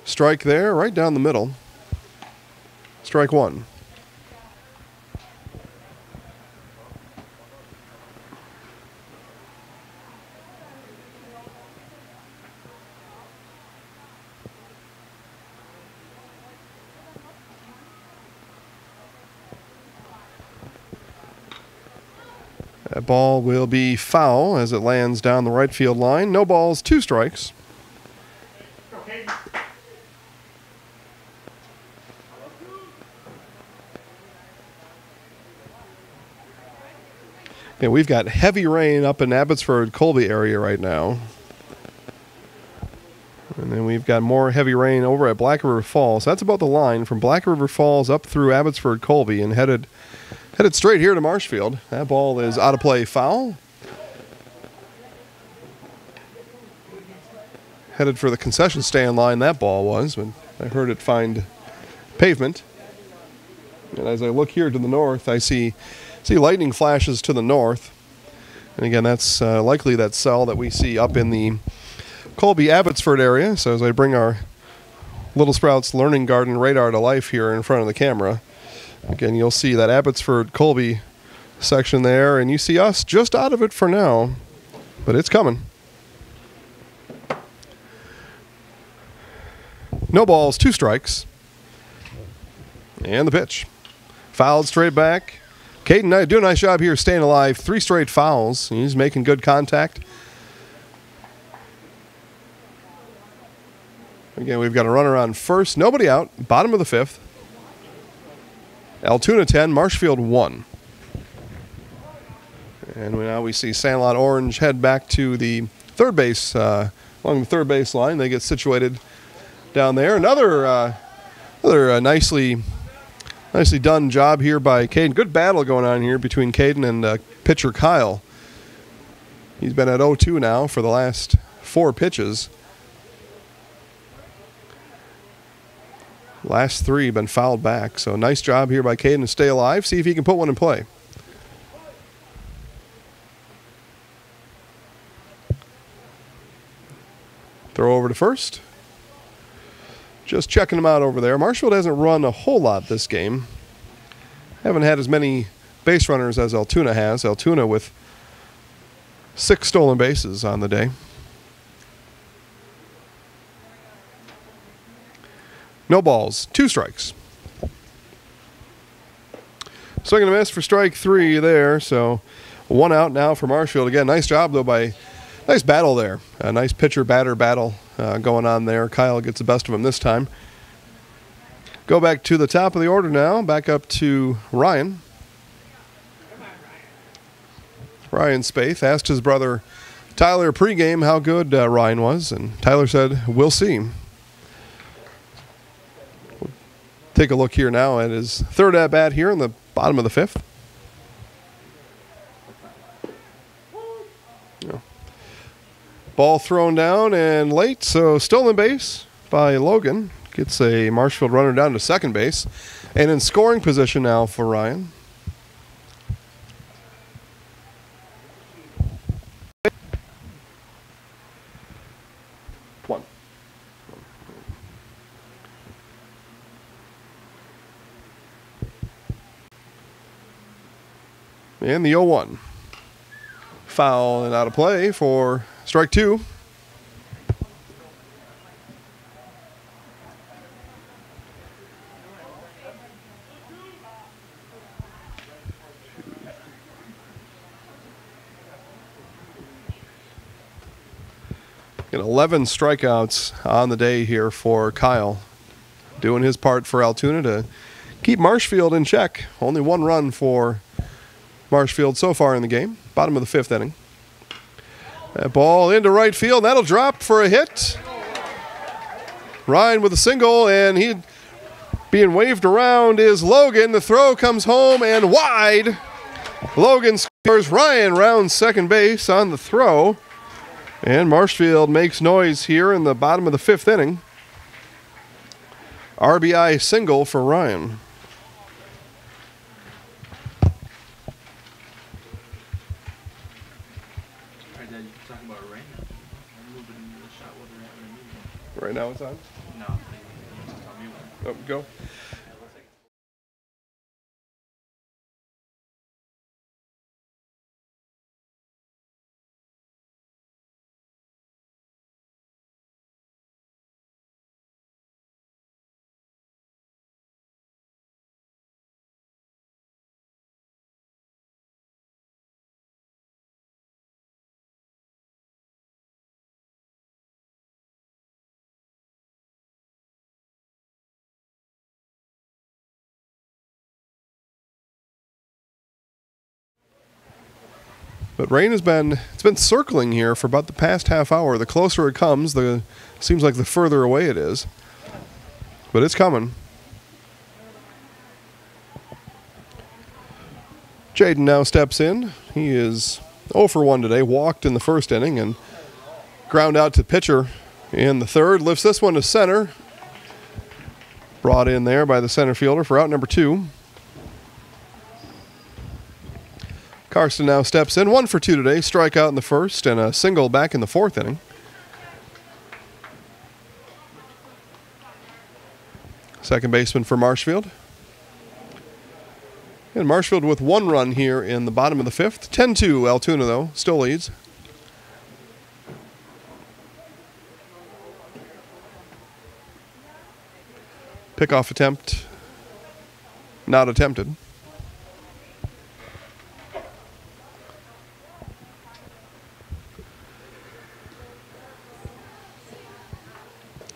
Strike there, right down the middle. Strike 1. That ball will be foul as it lands down the right field line. No balls, 2 strikes. Yeah, we've got heavy rain up in Abbotsford, Colby area right now. And then we've got more heavy rain over at Black River Falls. That's about the line from Black River Falls up through Abbotsford, Colby, and headed straight here to Marshfield. That ball is out of play, foul. Headed for the concession stand line, that ball was, but I heard it find pavement. And as I look here to the north, I see lightning flashes to the north. And again, that's likely that cell that we see up in the Colby Abbotsford area. So as I bring our Little Sprouts Learning Garden radar to life here in front of the camera, again, you'll see that Abbotsford Colby section there, and you see us just out of it for now. but it's coming. No balls, 2 strikes. And the pitch. Fouled straight back. Caden doing a nice job here staying alive. 3 straight fouls. He's making good contact. Again, we've got a runner on first. Nobody out. Bottom of the 5th. Altoona 10, Marshfield 1. And now we see Sandlot Orange head back to the third base, along the third base line. They get situated down there. Another nicely done job here by Caden. Good battle going on here between Caden and pitcher Kyle. He's been at 0-2 now for the last 4 pitches. Last 3 been fouled back. So nice job here by Caden to stay alive. See if he can put one in play. Throw over to first. Just checking him out over there. Marshfield hasn't run a whole lot this game. Haven't had as many base runners as Altoona has. Altoona with 6 stolen bases on the day. No balls, 2 strikes. Swing and a miss for strike 3 there. So 1 out now for Marshfield. Again, nice job though nice battle there. A nice pitcher-batter battle going on there. Kyle gets the best of him this time. Go back to the top of the order now. Back up to Ryan. Ryan Spaeth asked his brother Tyler pregame how good Ryan was, and Tyler said, "We'll see." We'll take a look here now at his third at-bat here in the bottom of the 5th. Ball thrown down and late, so stolen base by Logan. Gets a Marshfield runner down to second base. And in scoring position now for Ryan. One. And the 0-1. Foul and out of play for strike 2. Get 11 strikeouts on the day here for Kyle. Doing his part for Altoona to keep Marshfield in check. Only 1 run for Marshfield so far in the game. Bottom of the 5th inning. That ball into right field. That'll drop for a hit. Ryan with a single, and he being waved around is Logan. The throw comes home and wide. Logan scores. Ryan rounds second base on the throw. And Marshfield makes noise here in the bottom of the 5th inning. RBI single for Ryan. Right now it's on? No, just tell me when. Oh, go. But rain it's been circling here for about the past half hour. The closer it comes, seems like the further away it is. But it's coming. Jaden now steps in. He is 0 for 1 today. Walked in the first inning and ground out to pitcher in the third. Lifts this one to center. Brought in there by the center fielder for out number 2. Carson now steps in. 1 for 2 today. Strikeout in the first and a single back in the 4th inning. Second baseman for Marshfield. And Marshfield with 1 run here in the bottom of the 5th. 10-2 Altoona, though, still leads. Pickoff attempt not attempted.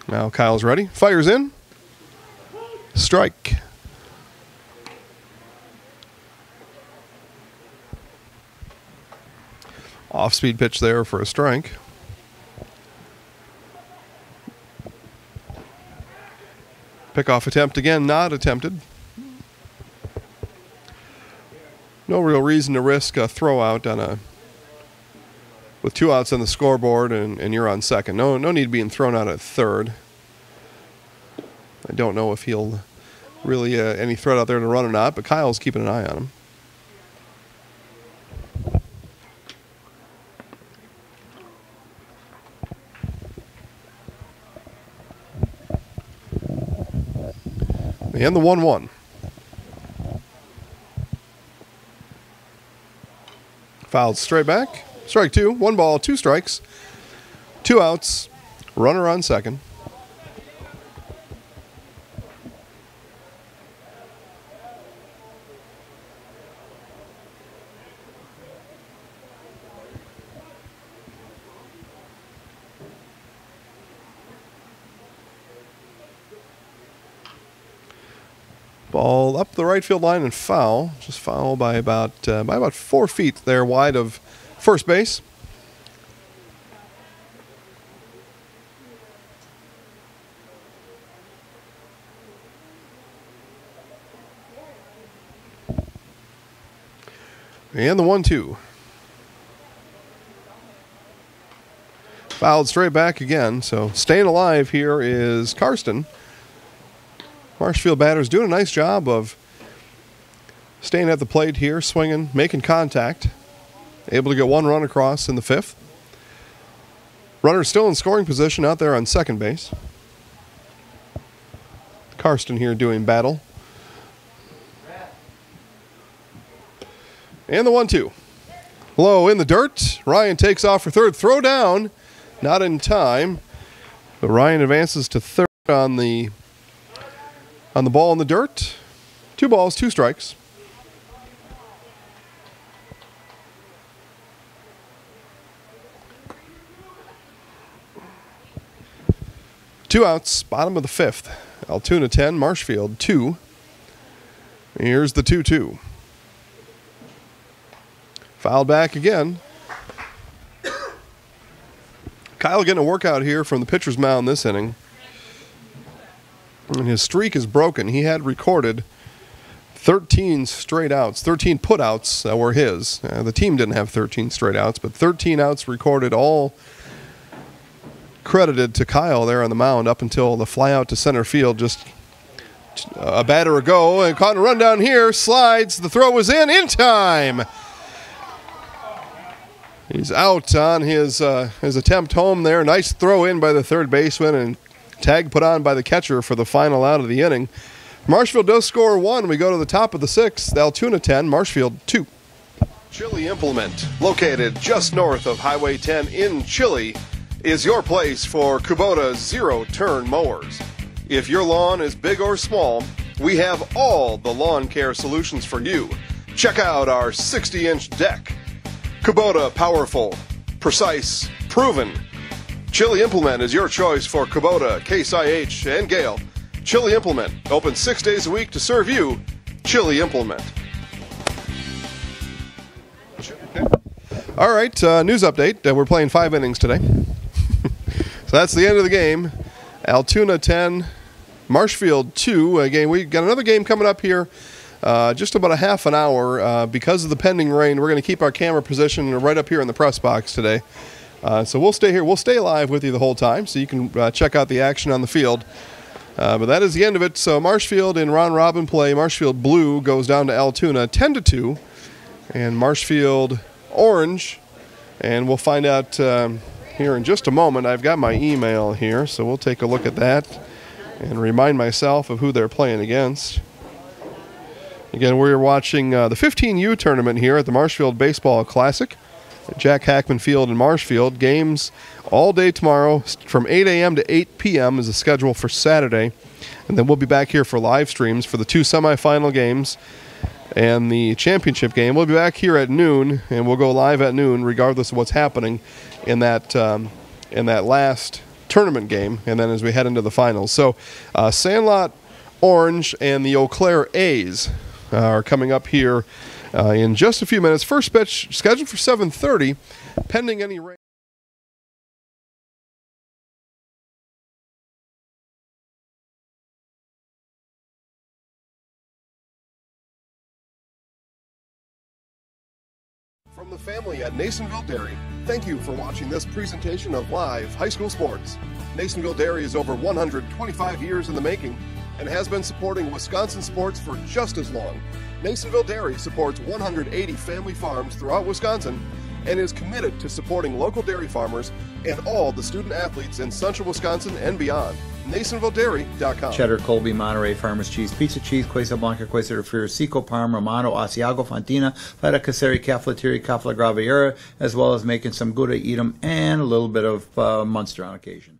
Now Kyle's ready. Fires in. Strike. Off-speed pitch there for a strike. Pickoff attempt again, not attempted. No real reason to risk a throw out with 2 outs on the scoreboard and you're on second. No need being thrown out at third. I don't know if he'll really any threat out there to run or not, but Kyle's keeping an eye on him. And the 1-1. Fouled straight back. Strike 2. 1 ball, 2 strikes. 2 outs. Runner on second. Ball up the right field line and foul. Just foul by about 4 feet there wide of first base. And the 1-2. Fouled straight back again. So staying alive here is Karsten. Marshfield batters doing a nice job of staying at the plate here, swinging, making contact. Able to get 1 run across in the 5th. Runner still in scoring position out there on second base. Karsten here doing battle. And the 1-2. Low in the dirt. Ryan takes off for third. Throw down. Not in time. But Ryan advances to third on the ball in the dirt. 2 balls, 2 strikes. Two outs, bottom of the 5th. Altoona 10, Marshfield 2. Here's the 2-2. Fouled back again. Kyle getting a workout here from the pitcher's mound this inning. And his streak is broken. He had recorded 13 straight outs, 13 put-outs that were his. The team didn't have 13 straight outs, but 13 outs recorded, all credited to Kyle there on the mound up until the fly out to center field just a batter ago. And caught a run down here, slides. The throw was in time. He's out on his attempt home there. Nice throw in by the third baseman and tag put on by the catcher for the final out of the inning. Marshfield does score 1. We go to the top of the 6th. Altoona 10, Marshfield 2. Chili Implement, located just north of Highway 10 in Chili, is your place for Kubota zero-turn mowers. If your lawn is big or small, we have all the lawn care solutions for you. Check out our 60-inch deck. Kubota, powerful, precise, proven. Chili Implement is your choice for Kubota, Case IH, and Gale. Chili Implement, open 6 days a week to serve you. Chili Implement. All right, news update. We're playing 5 innings today. So that's the end of the game. Altoona 10, Marshfield 2. Again, we got another game coming up here. Just about a half an hour. Because of the pending rain, we're going to keep our camera position right up here in the press box today. So we'll stay here. We'll stay live with you the whole time, so you can check out the action on the field. But that is the end of it. So Marshfield in round robin play. Marshfield blue goes down to Altoona 10-2, and Marshfield orange. And we'll find out here in just a moment. I've got my email here, so we'll take a look at that and remind myself of who they're playing against. Again, we're watching the 15U tournament here at the Marshfield Baseball Classic. Jack Hackman Field in Marshfield. Games all day tomorrow from 8 a.m. to 8 p.m. is the schedule for Saturday. And then we'll be back here for live streams for the 2 semifinal games and the championship game. We'll be back here at noon, and we'll go live at noon regardless of what's happening in that last tournament game, and then as we head into the finals. So Sandlot Orange and the Eau Claire A's are coming up here in just a few minutes. First pitch scheduled for 7:30, pending any rain. From the family at Nasonville Dairy, thank you for watching this presentation of live high school sports. Nasonville Dairy is over 125 years in the making and has been supporting Wisconsin sports for just as long. Nasonville Dairy supports 180 family farms throughout Wisconsin and is committed to supporting local dairy farmers and all the student athletes in central Wisconsin and beyond. NasonvilleDairy.com. Cheddar, Colby, Monterey, Farmers Cheese, Pizza Cheese, Quesa Blanca, Quesa de Friar, Seco, Parma, Romano, Asiago, Fontina, Feta Caseri, Cafaleteria, Cafla Graviera, as well as making some Gouda, Edam, and a little bit of Munster on occasion.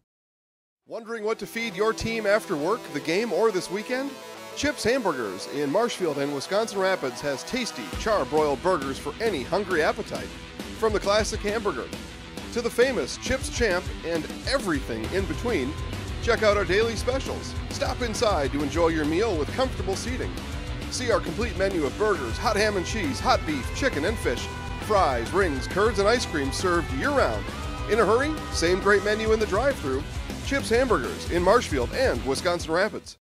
Wondering what to feed your team after work, the game, or this weekend? Chips Hamburgers in Marshfield and Wisconsin Rapids has tasty, char-broiled burgers for any hungry appetite. From the classic hamburger to the famous Chips Champ and everything in between, check out our daily specials. Stop inside to enjoy your meal with comfortable seating. See our complete menu of burgers, hot ham and cheese, hot beef, chicken and fish, fries, rings, curds, and ice cream served year-round. In a hurry? Same great menu in the drive-thru. Chips Hamburgers in Marshfield and Wisconsin Rapids.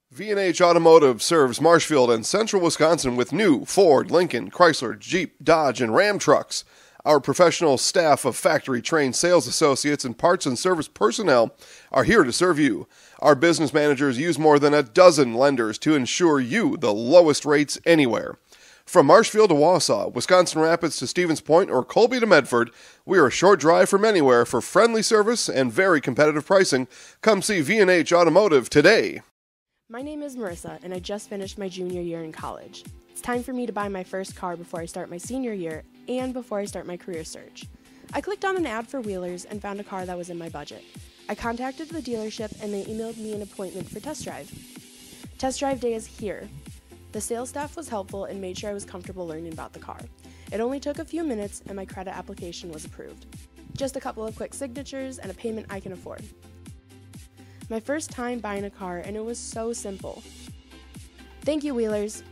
V&H Automotive serves Marshfield and central Wisconsin with new Ford, Lincoln, Chrysler, Jeep, Dodge, and Ram trucks. Our professional staff of factory-trained sales associates and parts and service personnel are here to serve you. Our business managers use more than a dozen lenders to ensure you the lowest rates anywhere. From Marshfield to Wausau, Wisconsin Rapids to Stevens Point, or Colby to Medford, we are a short drive from anywhere for friendly service and very competitive pricing. Come see V&H Automotive today. My name is Marissa, and I just finished my junior year in college. It's time for me to buy my first car before I start my senior year and before I start my career search. I clicked on an ad for Wheelers and found a car that was in my budget. I contacted the dealership and they emailed me an appointment for test drive. Test drive day is here. The sales staff was helpful and made sure I was comfortable learning about the car. It only took a few minutes and my credit application was approved. Just a couple of quick signatures and a payment I can afford. My first time buying a car, and it was so simple. Thank you, Wheelers.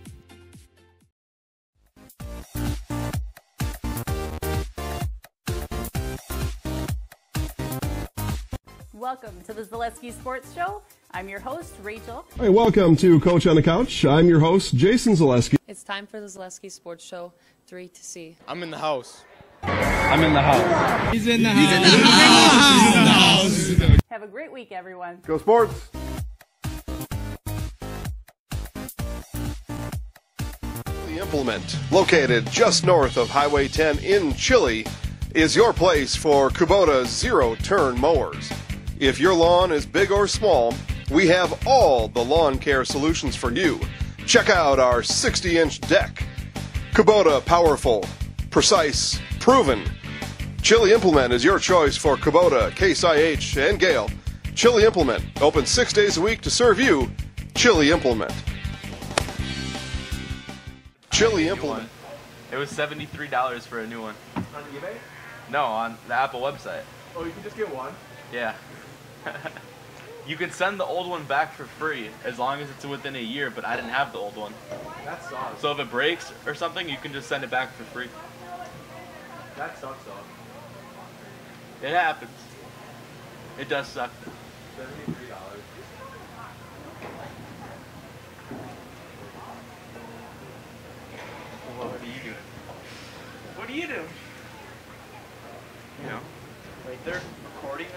Welcome to the Zaleski Sports Show. I'm your host, Rachel. Hey, welcome to Coach on the Couch. I'm your host, Jason Zaleski. It's time for the Zaleski Sports Show 3 to C. I'm in the house. I'm in the house. He's in the house. Have a great week, everyone. Go Sports! The Implement, located just north of Highway 10 in Chile, is your place for Kubota zero-turn mowers. If your lawn is big or small, we have all the lawn care solutions for you. Check out our 60-inch deck. Kubota powerful, precise, proven. Chili Implement is your choice for Kubota, Case IH, and Gale. Chili Implement, open 6 days a week to serve you. Chili Implement. Chili Implement. It was $73 for a new one. On eBay? No, on the Apple website. Oh, you can just get one? Yeah. You can send the old one back for free as long as it's within a year, but I didn't have the old one. That sucks. So if it breaks or something, you can just send it back for free. That sucks, though. It happens. It does suck. $73. What do you do? What do you do? You know, like they're recording this.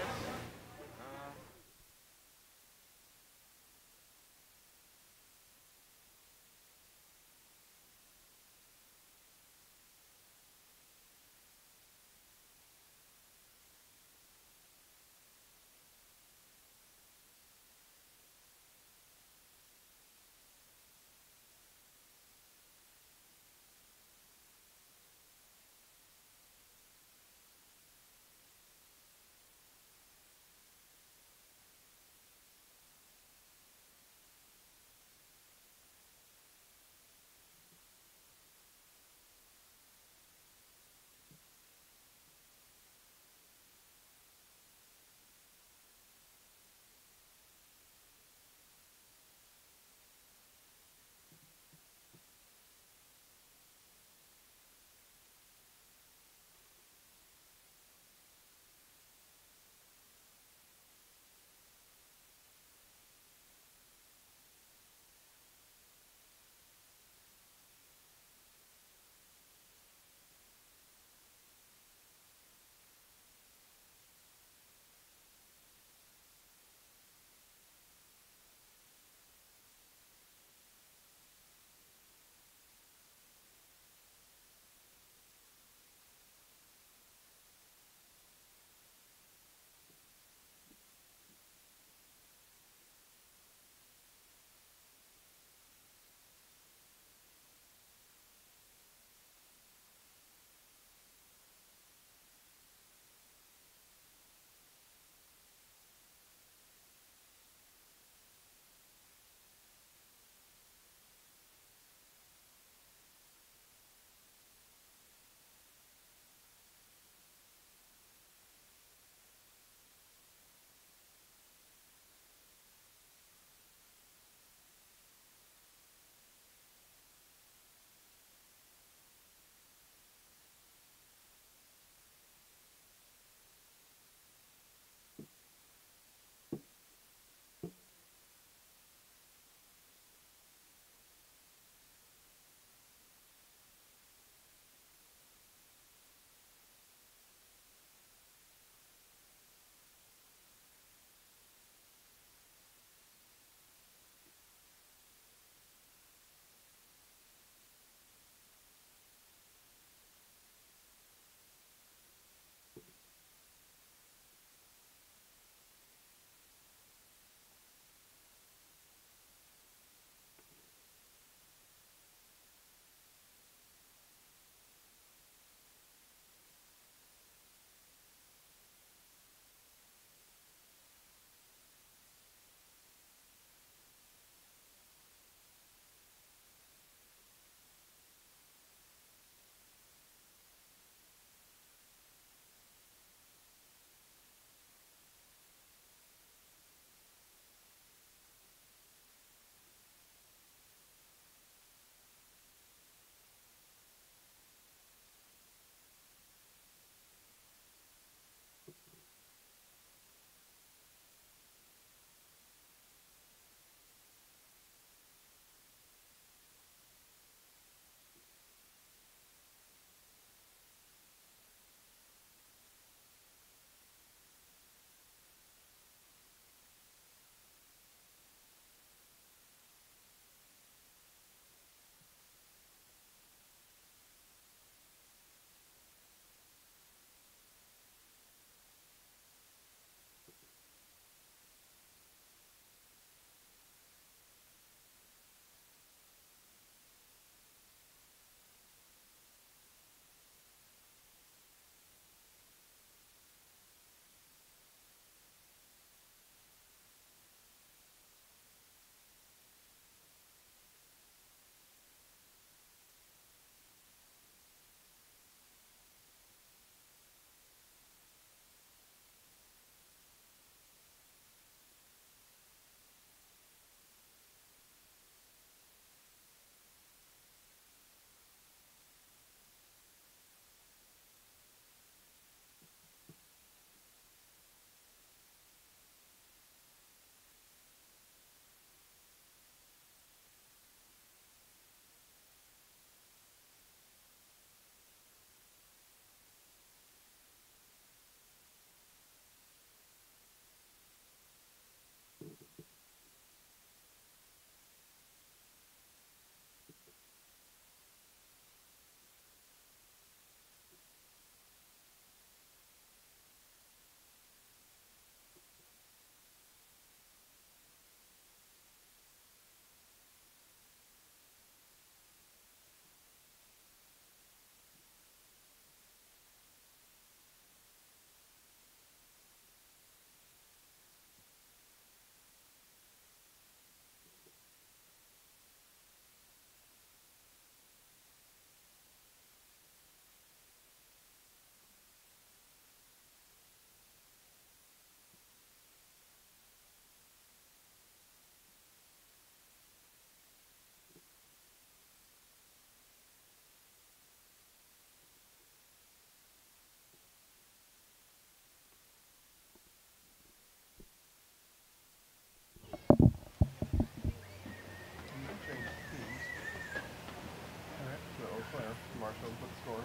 So we put the scores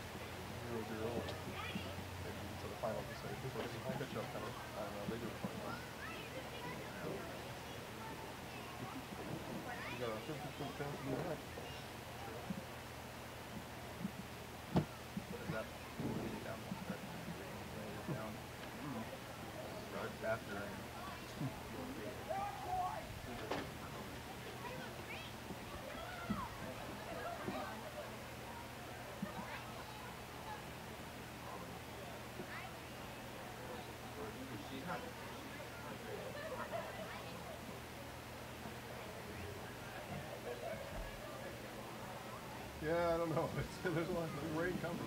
0-0. Maybe to the final to say first pitch up kind of. I don't know. They do it funny. You got a 50% chance to do that. Is that really down one stretch? Down. Right after. Yeah, I don't know. There's a lot of rain coming.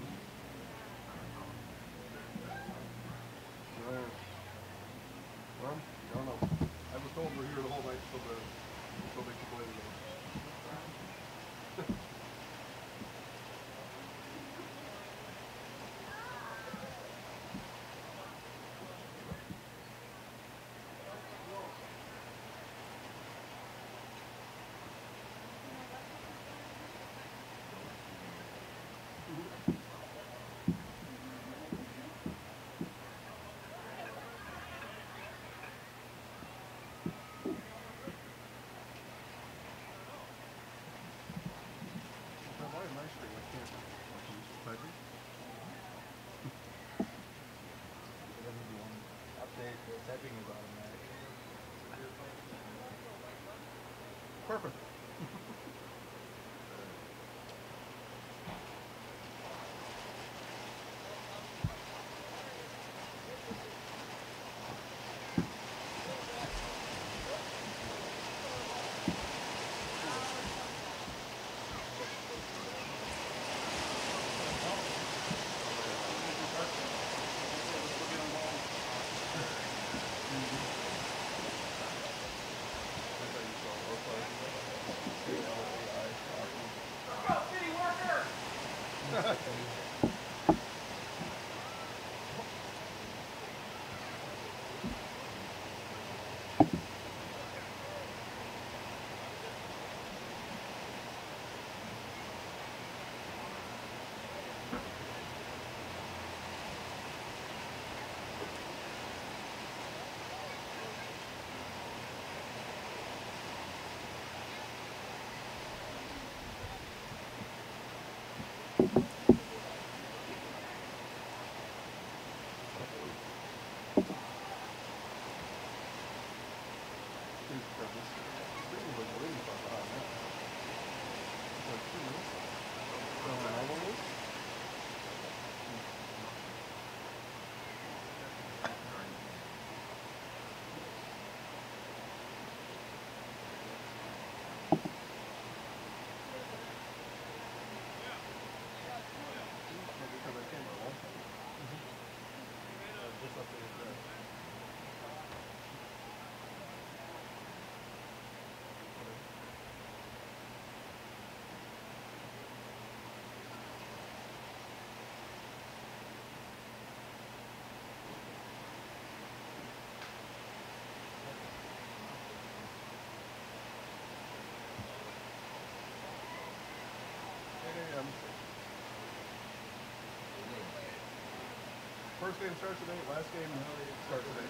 Well, I don't know. I was told we're here the whole night until they play the game. Why is my screen? I can't use typing. Update, the typing is automatic. Perfect. First game starts at 8, last game starts at 8.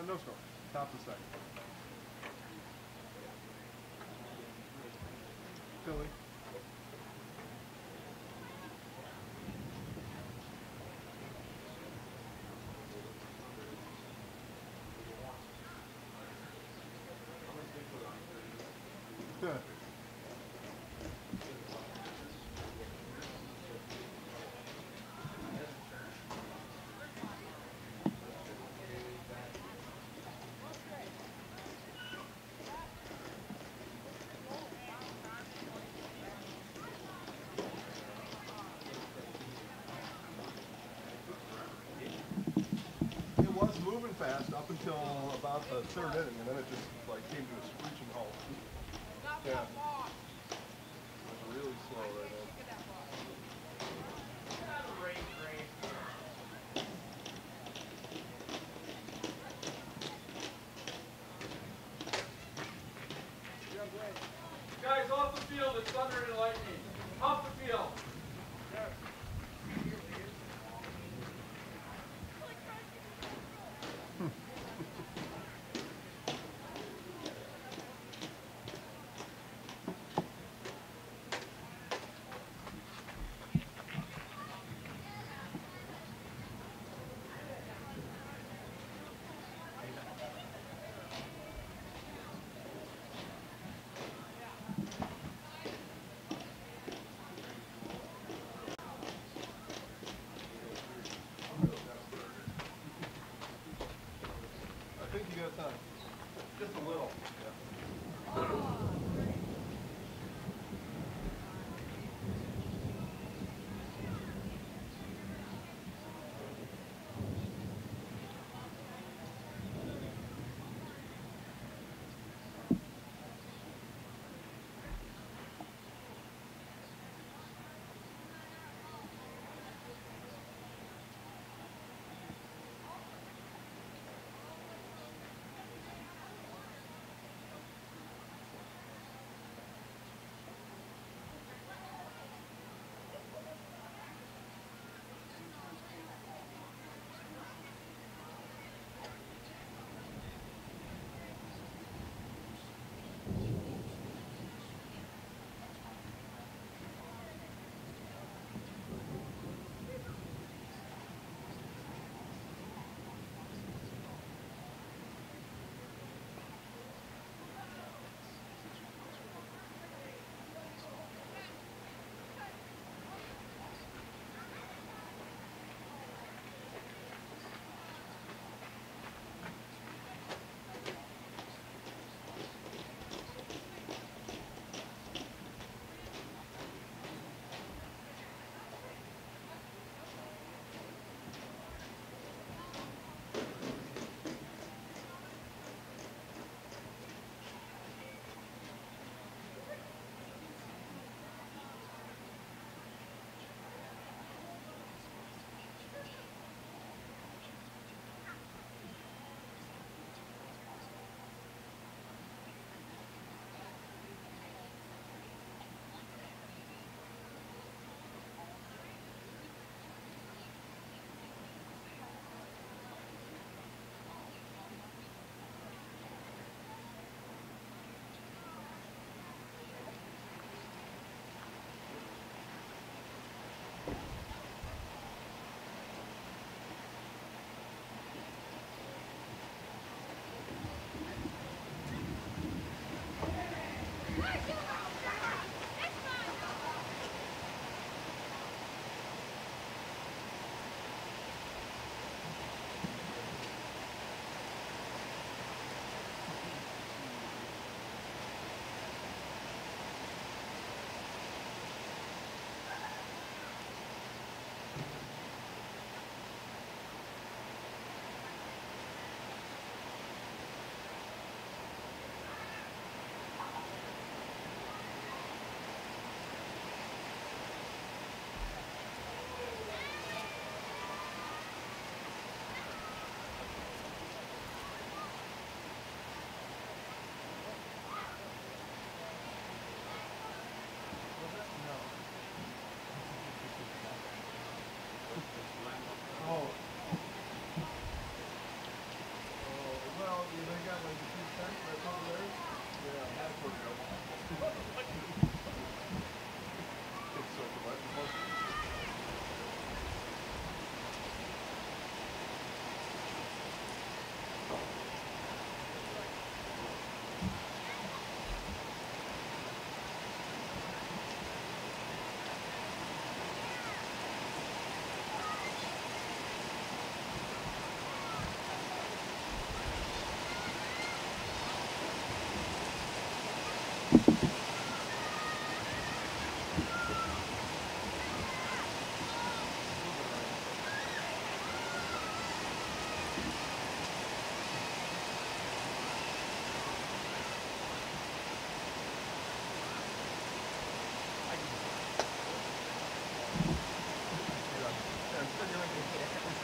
No score. Top of the second. Philly. Good. It was moving fast up until about the third inning, and then it just like came to a screeching halt. Yeah. It was really slow right now.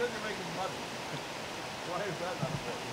Instead you're making money. Why is that not important?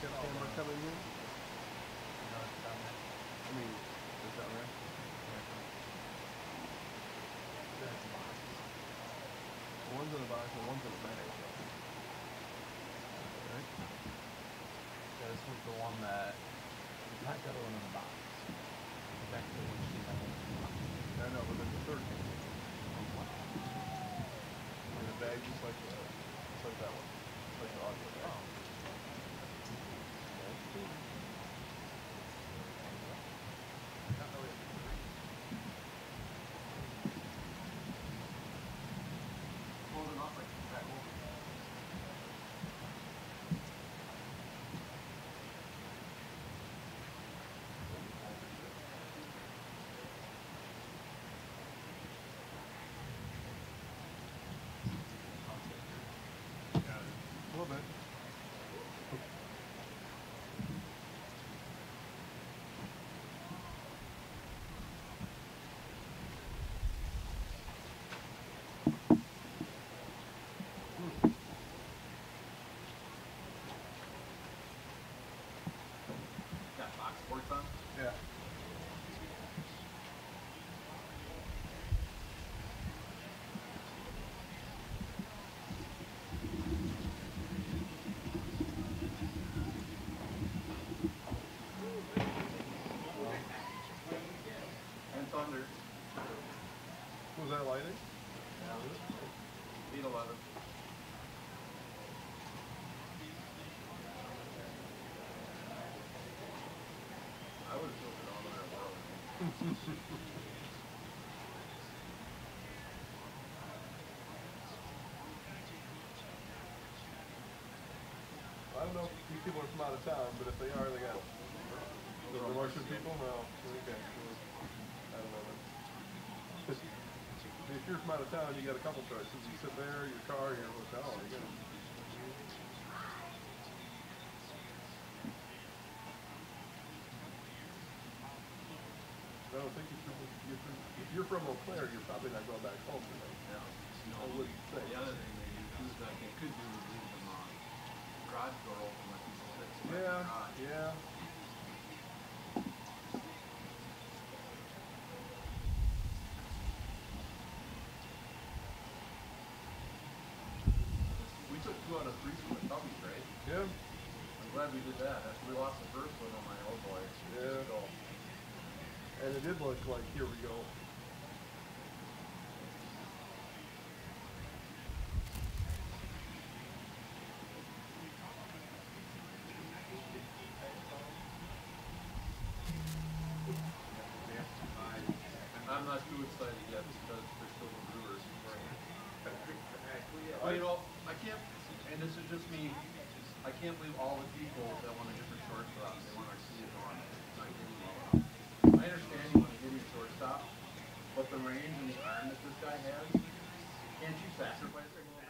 Camera coming in? No, it's down there. I mean, is that right? That's a box. One's in the box and one's in the bag. Right? Yeah, this was the one that, not the other one in the box. It's actually the one she had in the box. I know, but there's a third camera. In the bag, just like that one. Just like the audio bag. Holding off like that one. A little bit. Got box sports on? Yeah. And Thunder. Was that lighting? Yeah. Feet 11. I would have took it all in that world. people are from out of town, but if they are, they got the Marshfield people. No, okay. I don't know. If you're from out of town, you got a couple choices. You sit there, your car, your hotel. You got I don't think if you're from Eau Claire, you're probably not going back home tonight. No. I wouldn't say. The other thing they do is like they could do is leave them garage door open like people sit in the Yeah, garage. yeah. We took 2 out of 3 from the Cubbies, right? Yeah. I'm glad we did that. After we lost the first one on my old boy. Yeah. So, And it did look like, here we go. I'm not too excited yet because they're still the Brewers. Well, you know, I can't, and this is just me, I can't believe all the people that want a different shortstop. They want to see it on it. It's not getting well enough. I understand you want to give me a shortstop, but the range and the arm that this guy has, can't you sacrifice it a little